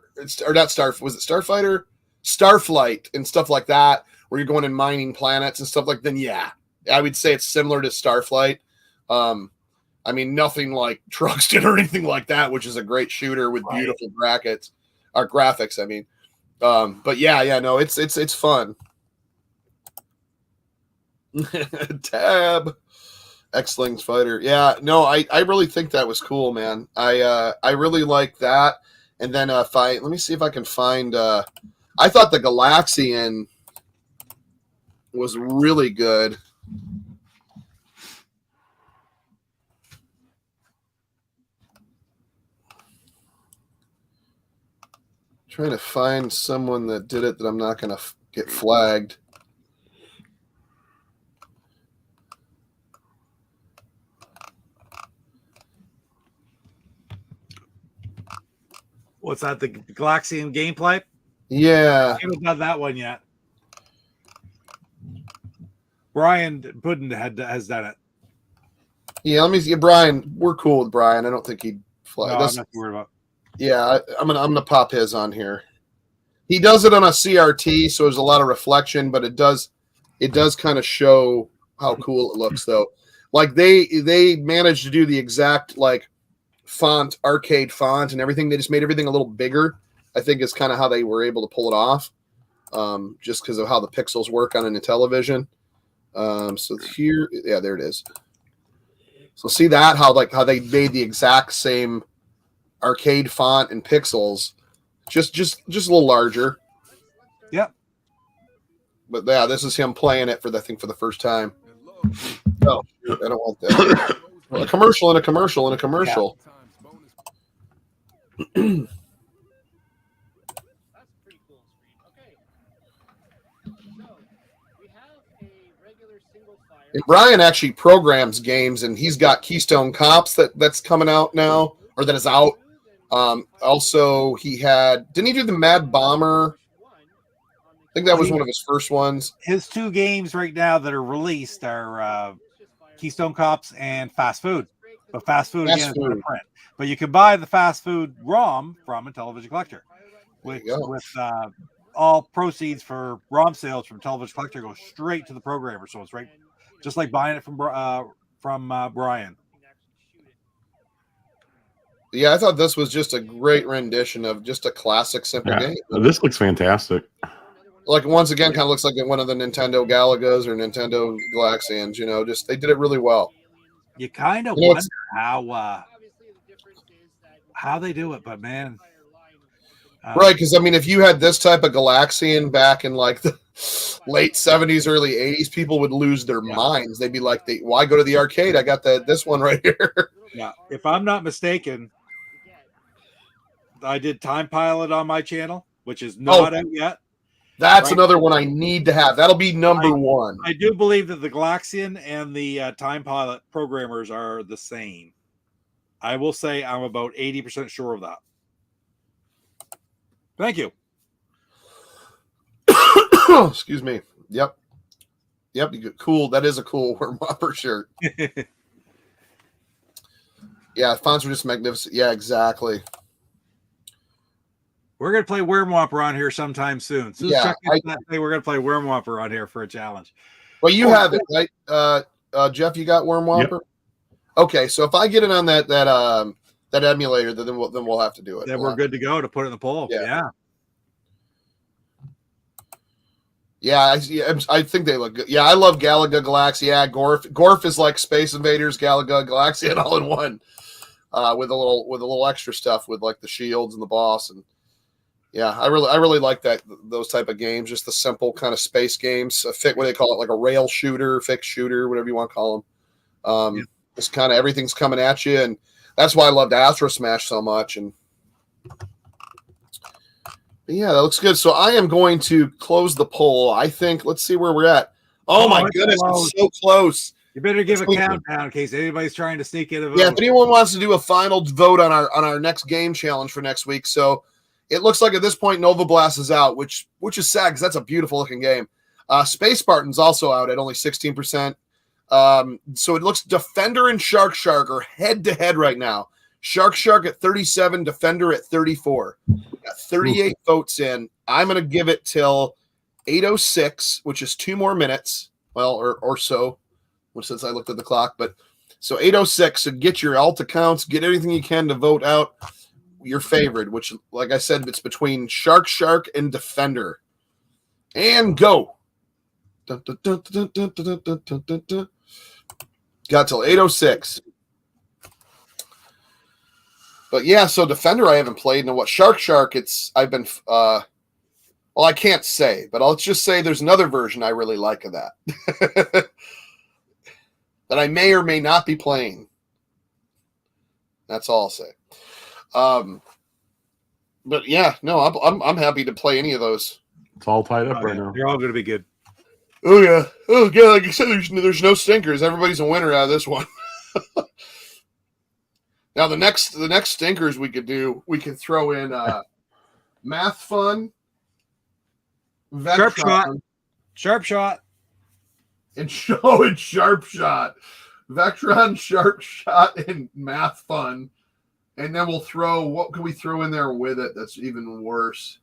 or not Star, was it Starfighter, Starflight, and stuff like that, where you're going and mining planets and stuff like, then yeah, I would say it's similar to Starflight. I mean, nothing like Truxton or anything like that, which is a great shooter with beautiful graphics. I mean, but yeah, no, it's fun. Tab. X-Lings fighter. Yeah, no, I really think that was cool, man. I really like that. And then let me see if I can find I thought the Galaxian was really good. Trying to find someone that did it that I'm not going to get flagged. What's that? The Galaxian gameplay? Yeah. I haven't done that one yet. Brian Puddin has done it. Yeah, let me see. Brian, we're cool with Brian. I don't think he'd flag. No, I'm not worried about. Yeah, I'm gonna pop his on here. He does it on a CRT, so there's a lot of reflection, but it does kind of show how cool it looks, though. Like they managed to do the exact like font, arcade font, and everything. They just made everything a little bigger. I think is kind of how they were able to pull it off, just because of how the pixels work on an Intellivision. So here, yeah, there it is. So see that how they made the exact same arcade font and pixels, just a little larger. Yep. But yeah, this is him playing it for the first time. Oh, I don't want that. A commercial and a commercial and a commercial. That's a pretty cool screen. Okay. So we have a regular single fire. And Brian actually programs games, and he's got Keystone Cops that's coming out now, or that is out. Also, didn't he do the Mad Bomber? I think that was one of his first ones. His 2 games right now that are released are Keystone Cops and Fast Food. But Fast Food, again, is not a print. But you can buy the Fast Food ROM from Intellivision Collector, which with all proceeds for ROM sales from Intellivision Collector go straight to the programmer. So it's right, just like buying it from Brian. Yeah, I thought this was just a great rendition of just a classic, simple game. This looks fantastic. Like, once again, kind of looks like one of the Nintendo Galagas or Nintendo Galaxians, just they did it really well. You kind of wonder how they do it, but man. Right, because, I mean, if you had this type of Galaxian back in, like, the late 70s, early 80s, people would lose their minds. They'd be like, why go to the arcade? I got this one right here. Yeah, if I'm not mistaken, I did Time Pilot on my channel, which is not out yet. That's another one I need to have. That'll be number 1. I do believe that the Galaxian and the Time Pilot programmers are the same. I will say I'm about 80% sure of that. Thank you. Excuse me. Yep. Cool. That is a cool Worm Whopper shirt. Yeah, fonts were just magnificent. Yeah, exactly. We're going to play Worm Whopper on here sometime soon. So Yeah, we're going to play Worm Whopper on here for a challenge. Well, you have it, right? Jeff, you got Worm Whopper? Yep. Okay, so if I get it on that emulator, then we'll have to do it. Then we're good to go to put it in the poll. Yeah. Yeah, I think they look good. Yeah, I love Galaga Galaxy. Yeah, Gorf is like Space Invaders, Galaga Galaxy, and all in one, with a little extra stuff with like the shields and the boss. And yeah, I really like those type of games, just the simple kind of space games. What do they call it? Like a rail shooter, fixed shooter, whatever you want to call them. It's kind of everything's coming at you, and that's why I loved AstroSmash so much. And yeah, that looks good. So I am going to close the poll. I think, let's see where we're at. Oh my goodness, it's so close. You better give a countdown in case anybody's trying to sneak in a vote. Yeah, if anyone wants to do a final vote on our next game challenge for next week. So it looks like at this point Nova Blast is out, which is sad because that's a beautiful looking game. Space Spartan's also out at only 16%. So it looks Defender and Shark are head to head right now. Shark at 37, Defender at 34. We got 38 votes in. I'm going to give it till 8:06, which is 2 more minutes. Well, or so, since I looked at the clock. But so 8:06, so get your alt accounts, get everything you can to vote out your favorite, which, like I said, it's between Shark and Defender. And go. Got till 8:06. But yeah, so Defender I haven't played. And what Shark, I've been, well, I can't say, but I'll just say there's another version I really like of that. That I may or may not be playing. That's all I'll say. But yeah, no, I'm happy to play any of those. It's all tied up right now. They're all going to be good. Oh yeah, like you said, there's no stinkers. Everybody's a winner out of this one. Now the next stinkers we could throw in Math Fun, Sharp Shot, and Sharp Shot, Vectron, Sharp Shot, and Math Fun, and then we'll throw, what can we throw in there with it that's even worse?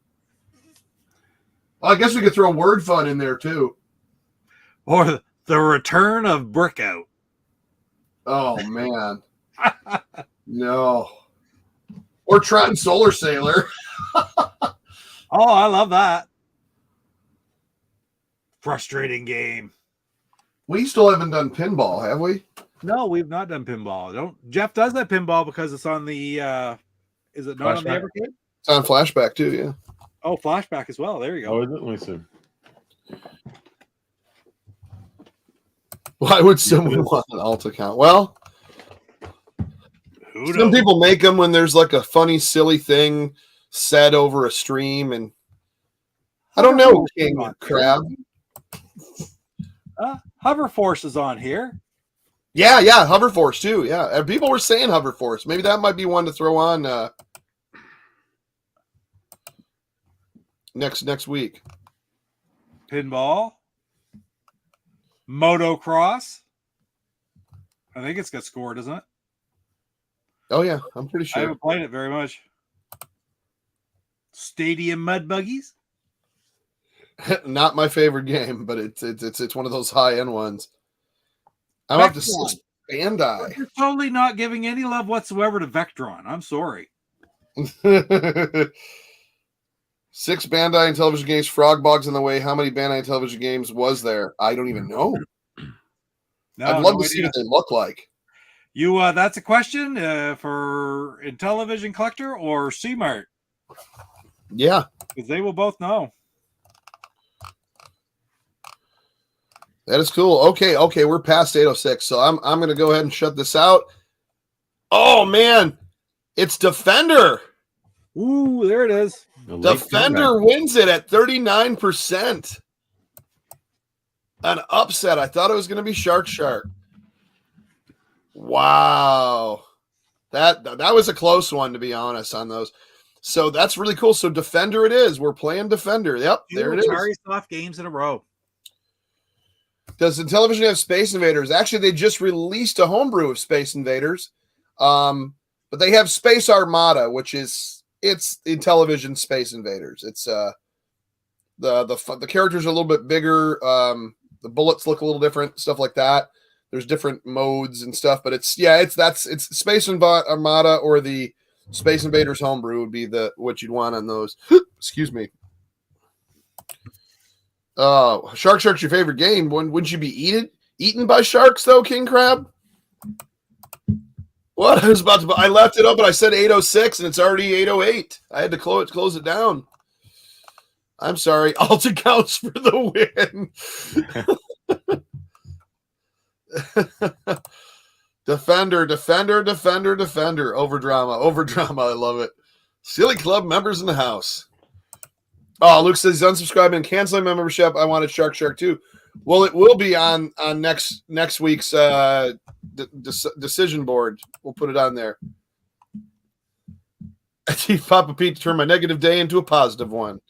Well, I guess we could throw Word Fun in there too, or the Return of Brickout. Oh man. No. Or Tron Solar Sailor. Oh, I love that. Frustrating game. We still haven't done pinball, have we? No, we've not done pinball. Jeff does that pinball because it's on the is it not on the Evercade? It's on Flashback too, yeah. Oh, Flashback as well. There you go. Oh, is it? Let me see. Why would someone want an alt account? Well, Who some knows? people make them when there's like a funny, silly thing said over a stream, and I don't know, King Crab. Hoverforce is on here. Yeah, Hoverforce too. Yeah, and people were saying Hoverforce. Maybe that might be one to throw on next week. Pinball. Motocross. I think it's got score, doesn't it? Oh yeah, I'm pretty I sure. haven't played it very much. Stadium Mud Buggies. Not my favorite game, but it's one of those high end ones. I'm up to 6 Bandai. You're totally not giving any love whatsoever to Vectron. I'm sorry. 6 Bandai Intellivision games, Frog Bogs in the way. How many Bandai Intellivision games was there? I don't even know. No, I'd love no to see idea. what they look like. You that's a question for Intellivision Collector or C-Mart, Yeah. because they will both know. That is cool. Okay, we're past 8:06, so I'm gonna go ahead and shut this out. Oh man, it's Defender. Ooh, there it is. A late Defender comeback. wins it at 39%. An upset. I thought it was gonna be Shark. Wow. That was a close one, to be honest, on those. So that's really cool. So Defender it is. We're playing Defender. Yep, there it is. Atari Soft games in a row. Does Intellivision have Space Invaders? Actually, they just released a homebrew of Space Invaders, but they have Space Armada, which is it's Intellivision Space Invaders. It's the characters are a little bit bigger. The bullets look a little different, stuff like that. There's different modes and stuff, but it's Space Armada or the Space Invaders homebrew would be what you'd want on those. Excuse me. Shark's your favorite game. Wouldn't you be eaten by sharks though, King Crab? What? I left it up, but I said 8:06 and it's already 8:08. I had to close it down. I'm sorry. Alt accounts for the win. Defender. Over drama. I love it. Silly Club members in the house. Oh, Luke says he's unsubscribing and canceling my membership. I wanted Shark too. Well, it will be on next week's decision board. We'll put it on there. I need Papa Pete to turn my negative day into a positive one.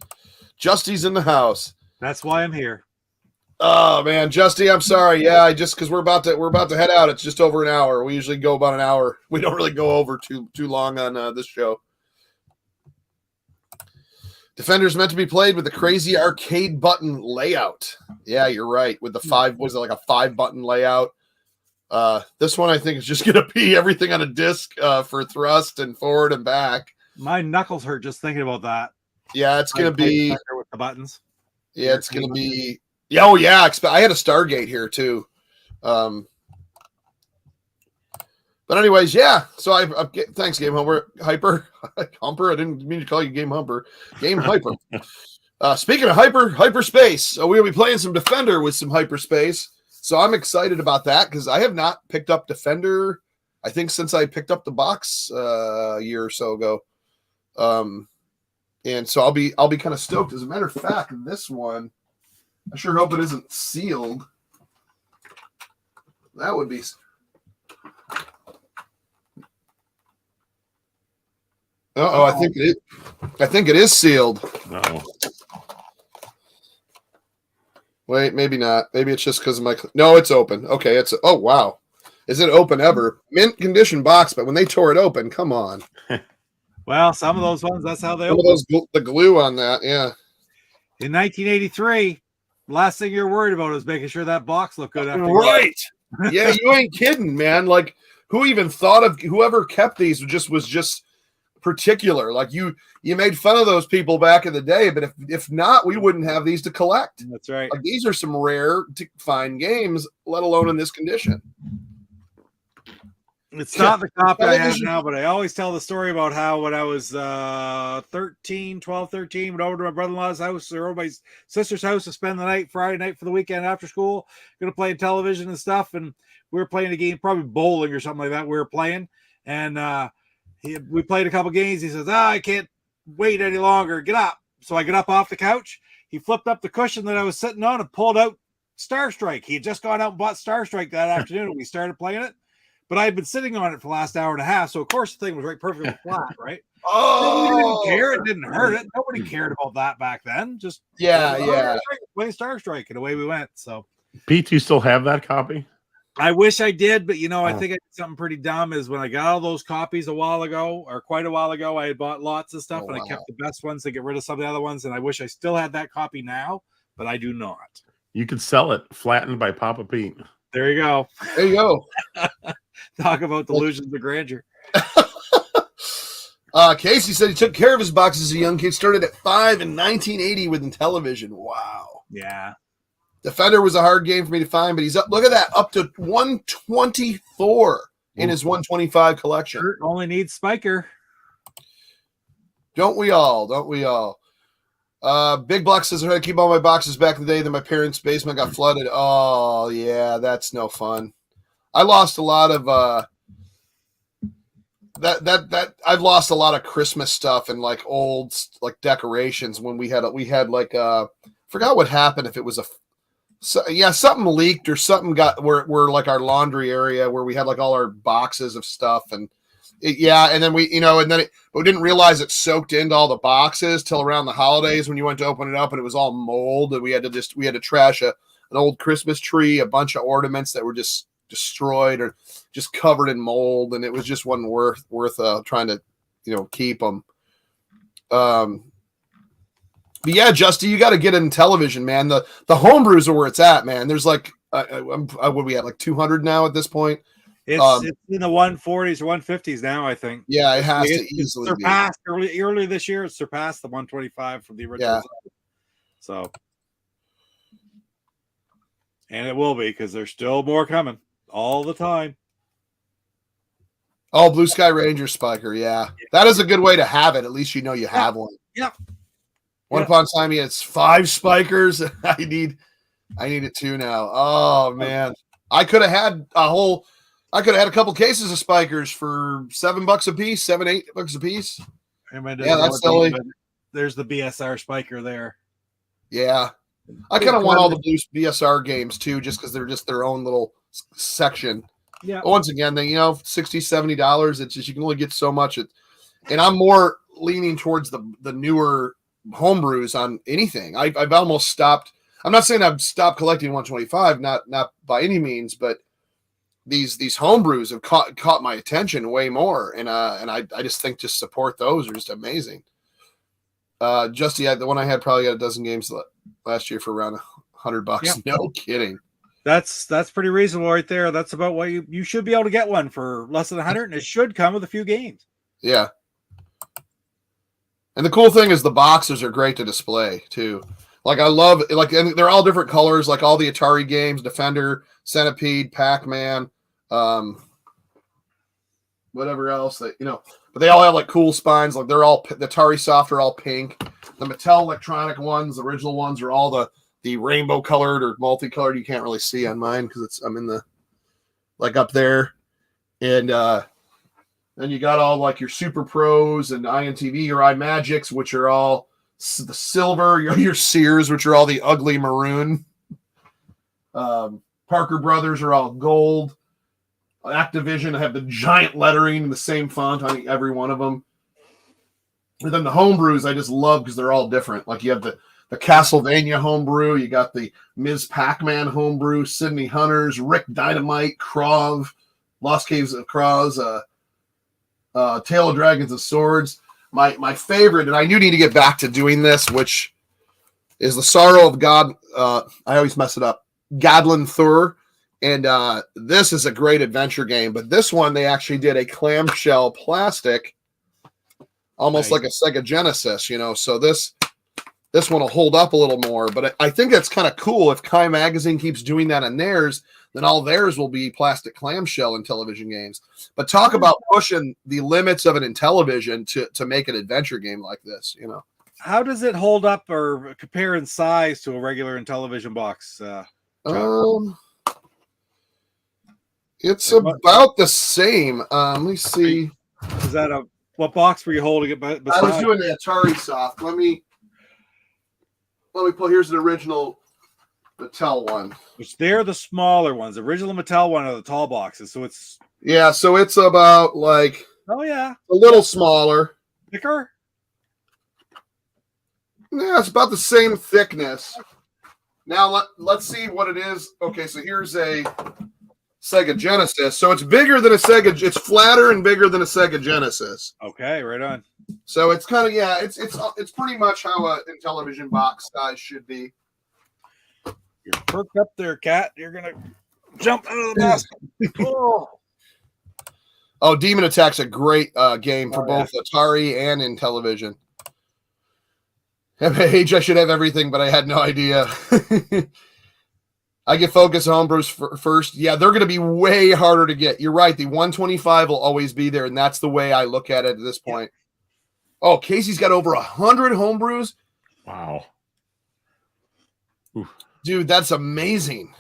Justy's in the house. That's why I'm here. Oh man, Justy, I'm sorry. Yeah, because we're about to head out. It's just over an hour. We usually go about an hour. We don't really go over too long on this show. Defender's meant to be played with the crazy arcade button layout. Yeah, you're right. With the 5-button layout. This one I think is just gonna be everything on a disc for thrust and forward and back. My knuckles hurt just thinking about that. Yeah, it's gonna be with the buttons. Yeah, it's gonna be. Yeah, oh yeah. I had a Stargate here too. But anyways, yeah. So thanks, Game Humper. Humper. I didn't mean to call you Game Humper. Game Hyper. Speaking of hyperspace, so we'll be playing some Defender with some hyperspace. So I'm excited about that because I have not picked up Defender. I think since I picked up the box a year or so ago. And so I'll be kind of stoked. As a matter of fact, this one, I sure hope it isn't sealed. That would be. Uh-oh, I think it is sealed. Uh-oh. Wait, maybe not. Maybe it's just because of my. No, it's open. Okay, oh wow, is it open ever? Mint condition box, but when they tore it open, come on. Well, some of those ones, that's how they Some of those the glue on that, yeah. In 1983, last thing you're worried about is making sure that box looked good. After Right. Yeah, you ain't kidding, man. Like, who even thought of whoever kept these was just particular. Like you made fun of those people back in the day, but if not, we wouldn't have these to collect. That's right. Like these are some rare to find games, let alone in this condition. It's not the copy I have Television. now, but I always tell the story about how when I was 12, 13, went over to my brother-in-law's house or my sister's house to spend the night, Friday night for the weekend after school, going to play Intellivision and stuff. And we were playing a game, probably bowling or something like that. We were playing, and we played a couple games. He says, I can't wait any longer. Get up. So I get up off the couch. He flipped up the cushion that I was sitting on and pulled out Star Strike. He had just gone out and bought Star Strike that afternoon and we started playing it. But I had been sitting on it for the last hour and a half. So, of course, the thing was right perfectly flat, right? Oh, We didn't care. It didn't hurt it. Nobody cared about that back then. Just yeah. play Star Strike, and away we went. So, Pete, do you still have that copy? I wish I did, but I think I did something pretty dumb. Is when I got all those copies quite a while ago, I had bought lots of stuff, and I kept the best ones to get rid of some of the other ones. And I wish I still had that copy now, but I do not. You could sell it flattened by Papa Pete. There you go. There you go. Talk about delusions of grandeur. Casey said he took care of his boxes as a young kid. Started at 5 in 1980 with Intellivision. Wow. Yeah. Defender was a hard game for me to find, but he's up. Look at that, up to 124 in his 125 collection. Kurt only needs Spiker. Don't we all? Don't we all? Big Block says I had to keep all my boxes back in the day that my parents' basement got flooded. Oh yeah, that's no fun. I lost a lot of I've lost a lot of Christmas stuff and like old like decorations when we had like forgot what happened, if it was something leaked or something got where like our laundry area where we had like all our boxes of stuff and and then we but we didn't realize it soaked into all the boxes till around the holidays when you went to open it up and it was all mold and we had to trash an old Christmas tree, a bunch of ornaments that were just destroyed or just covered in mold, and it was just wasn't worth trying to keep them. But yeah, Justy, you got to get in Intellivision, man. The homebrews are where it's at, man. There's like what we at, like 200 now at this point. It's in the 140s or 150s now, I think. Yeah, it has to easily surpassed early this year. It surpassed the 125 from the original. Yeah. So, and it will be because there's still more coming all the time. Oh, Blue Sky Ranger Spiker, yeah. That is a good way to have it. At least you have one. Yep. One upon a time, it's 5 Spikers. I need it too now. Oh man, I could have had a couple cases of Spikers for $7 a piece, $8 a piece. Yeah, that's silly. There's the BSR Spiker there. Yeah, I kind of want all the Blue BSR games too, just because they're just their own little section. Yeah. But once again, they $60, $70. It's just you can only get so much. And I'm more leaning towards the newer homebrews on anything. I've almost stopped. I'm not saying I've stopped collecting 125, not by any means, but these homebrews have caught my attention way more, and I just think just support those are just amazing. The one I had probably got a dozen games last year for around $100. Yep. No kidding. That's pretty reasonable right there. That's about what you should be able to get one for less than 100, and it should come with a few games. Yeah. And the cool thing is the boxes are great to display too. Like I love and they're all different colors, like all the Atari games, Defender, Centipede, Pac-Man, whatever else but they all have like cool spines. Like they're all the Atari soft are all pink. The Mattel electronic ones, the original ones, are all the rainbow colored or multicolored. You can't really see on mine because I'm in the like up there, and then you got all like your Super Pros and INTV, your iMagics, which are all the silver, your Sears, which are all the ugly maroon. Parker Brothers are all gold. Activision have the giant lettering in the same font on every one of them. And then the homebrews I just love because they're all different. Like you have the Castlevania homebrew, you got the Ms. Pac-Man homebrew, Sydney Hunters, Rick Dynamite, Krov, Lost Caves of Kroz, Tale of Dragons and Swords. My favorite, and I do need to get back to doing this, which is the Sorrow of God. I always mess it up. Godlin Thur. And this is a great adventure game, but this one they actually did a clamshell plastic, almost like a Sega Genesis, So this this one will hold up a little more. But I think that's kind of cool. If Kai Magazine keeps doing that on theirs, then all theirs will be plastic clamshell Intellivision games. But talk about pushing the limits of an Intellivision to make an adventure game like this, you know. How does it hold up or compare in size to a regular Intellivision box? It's about the same. Let me see. Is that what box were you holding it beside? I was doing the Atari soft. Let me pull. Here's the original Mattel one. Which they're the smaller ones. The original Mattel one are the tall boxes. So it's so it's about like a little smaller. Thicker? Yeah, it's about the same thickness. Now let's see what it is. Okay, so here's a Sega Genesis. So it's bigger than a Sega. It's flatter and bigger than a Sega Genesis. Okay, right on. So it's kind of it's pretty much how a Intellivision box size should be. You're perked up there, cat. You're gonna jump out of the basket. Oh, Demon Attack's a great game for both Atari and Intellivision. At my age, I should have everything, but I had no idea. I get Focus Homebrews first. Yeah, they're going to be way harder to get. You're right. The 125 will always be there, and that's the way I look at it at this point. Oh, Casey's got over 100 homebrews. Wow. Oof. Dude, that's amazing.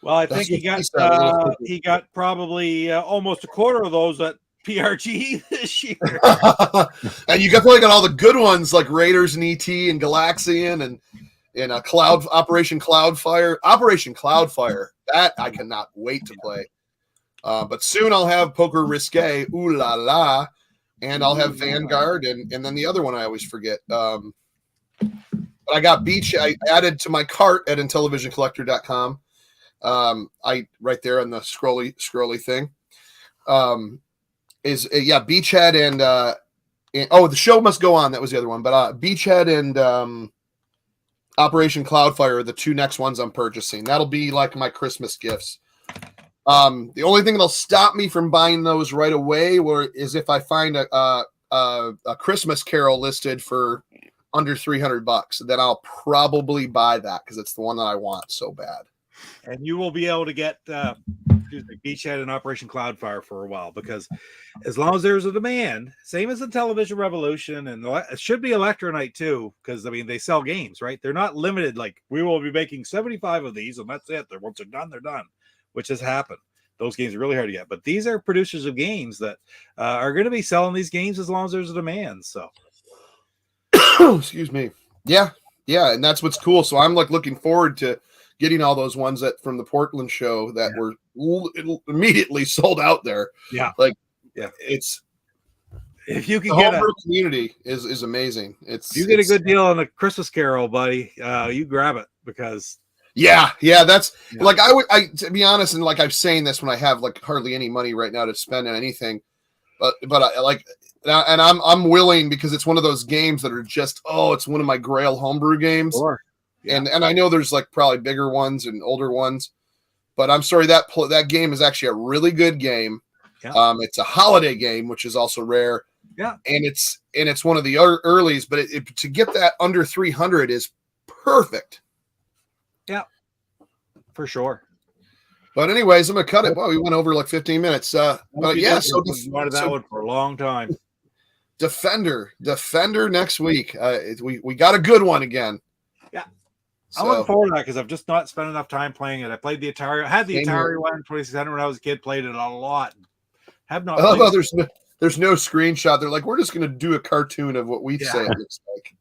Well, I think he got probably almost a quarter of those at PRG this year. And you probably got all the good ones like Raiders and ET and Galaxian and Operation Cloudfire. Operation Cloudfire, that I cannot wait to play. But soon I'll have Poker Risque, ooh la la, and I'll have Vanguard and then the other one I always forget. But I got Beach. I added to my cart at IntellivisionCollector.com. I right there on the scrolly thing. Beachhead and The Show Must Go On. That was the other one. But Beachhead and Operation Cloudfire are the two next ones I'm purchasing. That'll be like my Christmas gifts. The only thing that'll stop me from buying those right away is if I find a Christmas Carol listed for under $300. Then I'll probably buy that because it's the one that I want so bad. And you will be able to get Beachhead and Operation Cloudfire for a while, because as long as there's a demand, same as the Intellivision Revolution, and it should be Electronite too, because I mean they sell games, right? They're not limited. Like, we will be making 75 of these, and that's it. Once they're done, they're done, which has happened. Those games are really hard to get, but these are producers of games that are going to be selling these games as long as there's a demand. So, excuse me, yeah, and that's what's cool. So I'm like looking forward to getting all those ones from the Portland show that were immediately sold out there. It's if you can the get homebrew community is amazing. If you get a good deal on the Christmas Carol, buddy, you grab it, because that's like I to be honest, and like I'm saying this when I have like hardly any money right now to spend on anything, but I like, and I'm willing, because it's one of those games that are just it's one of my Grail homebrew games. Sure. Yeah. And I know there's like probably bigger ones and older ones, but I'm sorry, that game is actually a really good game. Yeah. It's a holiday game, which is also rare. Yeah. And it's one of the earlies, but to get that under 300 is perfect. Yeah, for sure. But anyways, I'm gonna cut it. Well, we went over like 15 minutes. So wanted that one for a long time. Defender next week. We got a good one again. Yeah. I'm looking forward to that, because I've just not spent enough time playing it. I played the Atari. I had the Atari one 2600 when I was a kid. Played it a lot. Have not. Oh, there's no screenshot. They're like, we're just gonna do a cartoon of what we say it looks like.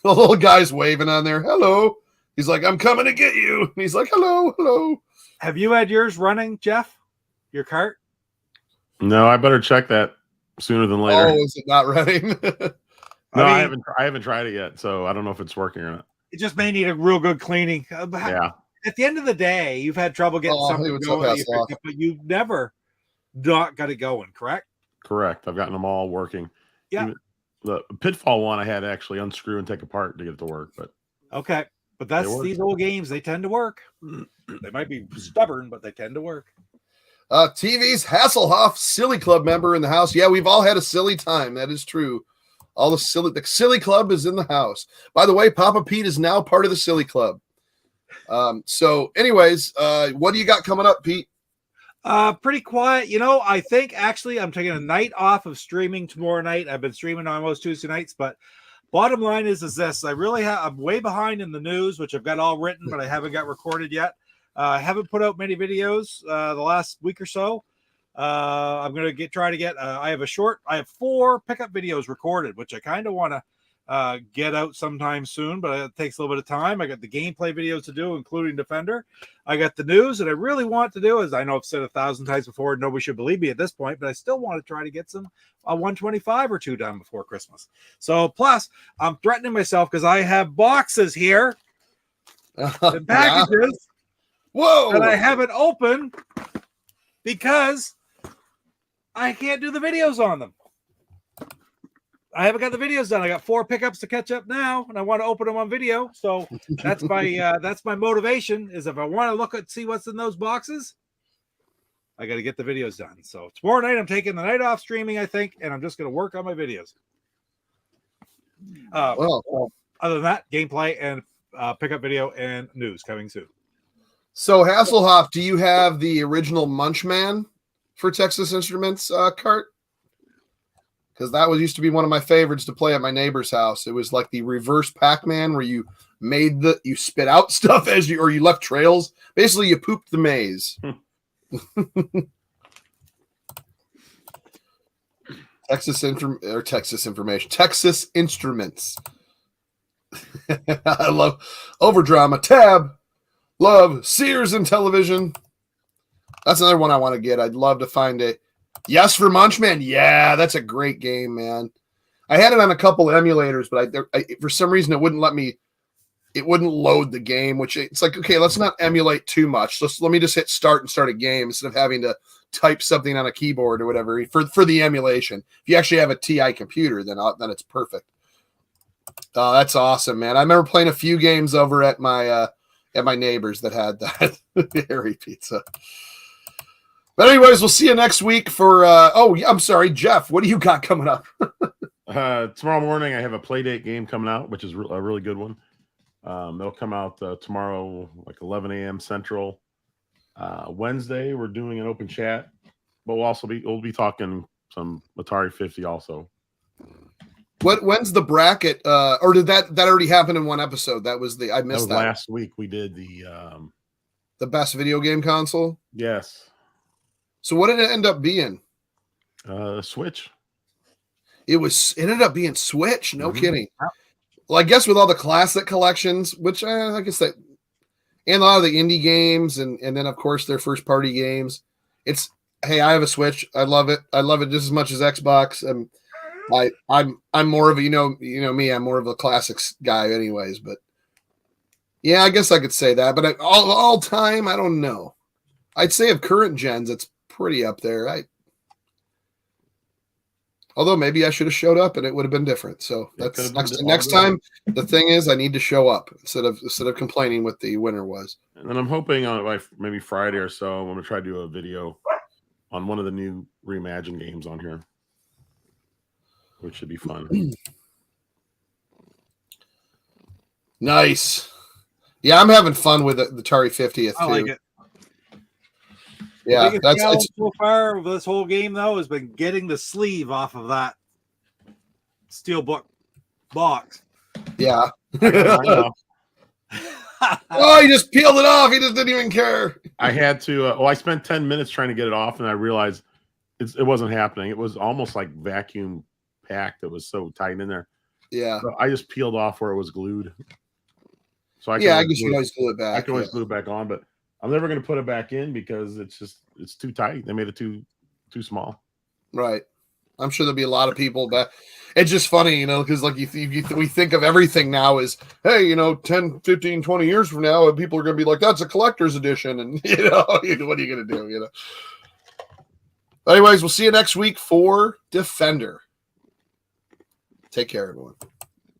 The little guy's waving on there. Hello. He's like, I'm coming to get you. And he's like, hello. Have you had yours running, Jeff? Your cart? No, I better check that sooner than later. Oh, is it not running? No, I haven't tried it yet, so I don't know if it's working or not. It just may need a real good cleaning. Yeah. At the end of the day, you've had trouble getting something going, but you've never not got it going, correct? Correct. I've gotten them all working. Yeah. Even the Pitfall one I had to actually unscrew and take apart to get it to work, but okay. But that's these old games, they tend to work. They might be stubborn, but they tend to work. TV's Hasselhoff Silly Club member in the house. Yeah, we've all had a silly time. That is true. All the silly club is in the house. By the way, Papa Pete is now part of the silly club. So anyways, what do you got coming up, Pete? Pretty quiet. I think actually I'm taking a night off of streaming tomorrow night. I've been streaming on most Tuesday nights, but bottom line is this. I'm way behind in the news, which I've got all written, but I haven't got recorded yet. I haven't put out many videos the last week or so. I'm going to try to get, I have 4 pickup videos recorded, which I kind of want to get out sometime soon, but it takes a little bit of time. I got the gameplay videos to do, including Defender. I got the news that I really want to do, as I know I've said 1,000 times before, nobody should believe me at this point, but I still want to try to get some 125 or 2 done before Christmas. So plus I'm threatening myself because I have boxes here and packages that I haven't opened because I can't do the videos on them. I haven't got the videos done. I got 4 pickups to catch up now, and I want to open them on video. So that's my motivation. Is if I want to look at see what's in those boxes, I got to get the videos done. So tomorrow night I'm taking the night off streaming, I think, and I'm just going to work on my videos. Other than that, gameplay and pickup video and news coming soon. So Hasselhoff, do you have the original Munchman for Texas Instruments cart? Because that used to be one of my favorites to play at my neighbor's house. It was like the reverse Pac-Man where you spit out stuff or you left trails. Basically, you pooped the maze. Texas Instruments. I love Overdrama, Tab, love Sears Intellivision. That's another one I want to get. I'd love to find it. Yes for Munchman. Yeah, that's a great game, man. I had it on a couple emulators, but I for some reason it wouldn't load the game, which it's like, okay, let's not emulate too much. Let me just hit start and start a game instead of having to type something on a keyboard or whatever for the emulation. If you actually have a TI computer, then it's perfect. That's awesome, man. I remember playing a few games over at my neighbors that had that Harry Pizza. But anyways, we'll see you next week for I'm sorry, Jeff, what do you got coming up? Tomorrow morning I have a Playdate game coming out, which is a really good one. It'll come out tomorrow, like 11 a.m. Central. Wednesday we're doing an open chat, but we'll be talking some Atari 50 also. When's the bracket? Or did that already happen in one episode? I missed that. Last week we did the best video game console. Yes. So what did it end up being? Switch. It ended up being Switch. No kidding. Well, I guess with all the classic collections, which I guess that, and a lot of the indie games, and then of course their first party games. Hey, I have a Switch. I love it. I love it just as much as Xbox. I'm more of a, you know me. I'm more of a classics guy, anyways. But yeah, I guess I could say that. But all time, I don't know. I'd say of current gens, it's pretty up there. Although maybe I should have showed up and it would have been different. So that's next time. The thing is, I need to show up instead of complaining what the winner was. And then I'm hoping on maybe Friday or so, I'm going to try to do a video on one of the new Reimagine games on here, which should be fun. Nice. Yeah, I'm having fun with the Atari 50th. I like it. Yeah, that's so far. This whole game though has been getting the sleeve off of that steelbook box. Yeah. I know. Oh, he just peeled it off. He just didn't even care. I had to. I spent 10 minutes trying to get it off, and I realized it wasn't happening. It was almost like vacuum packed. It was so tight in there. Yeah. So I just peeled off where it was glued. So I guess you can always glue it back. I can always glue it back on, but I'm never going to put it back in because it's too tight. They made it too small. Right. I'm sure there'll be a lot of people back. It's just funny, because like we think of everything now as, hey, 10, 15, 20 years from now, and people are going to be like, that's a collector's edition. And, what are you going to do, Anyways, we'll see you next week for Defender. Take care, everyone.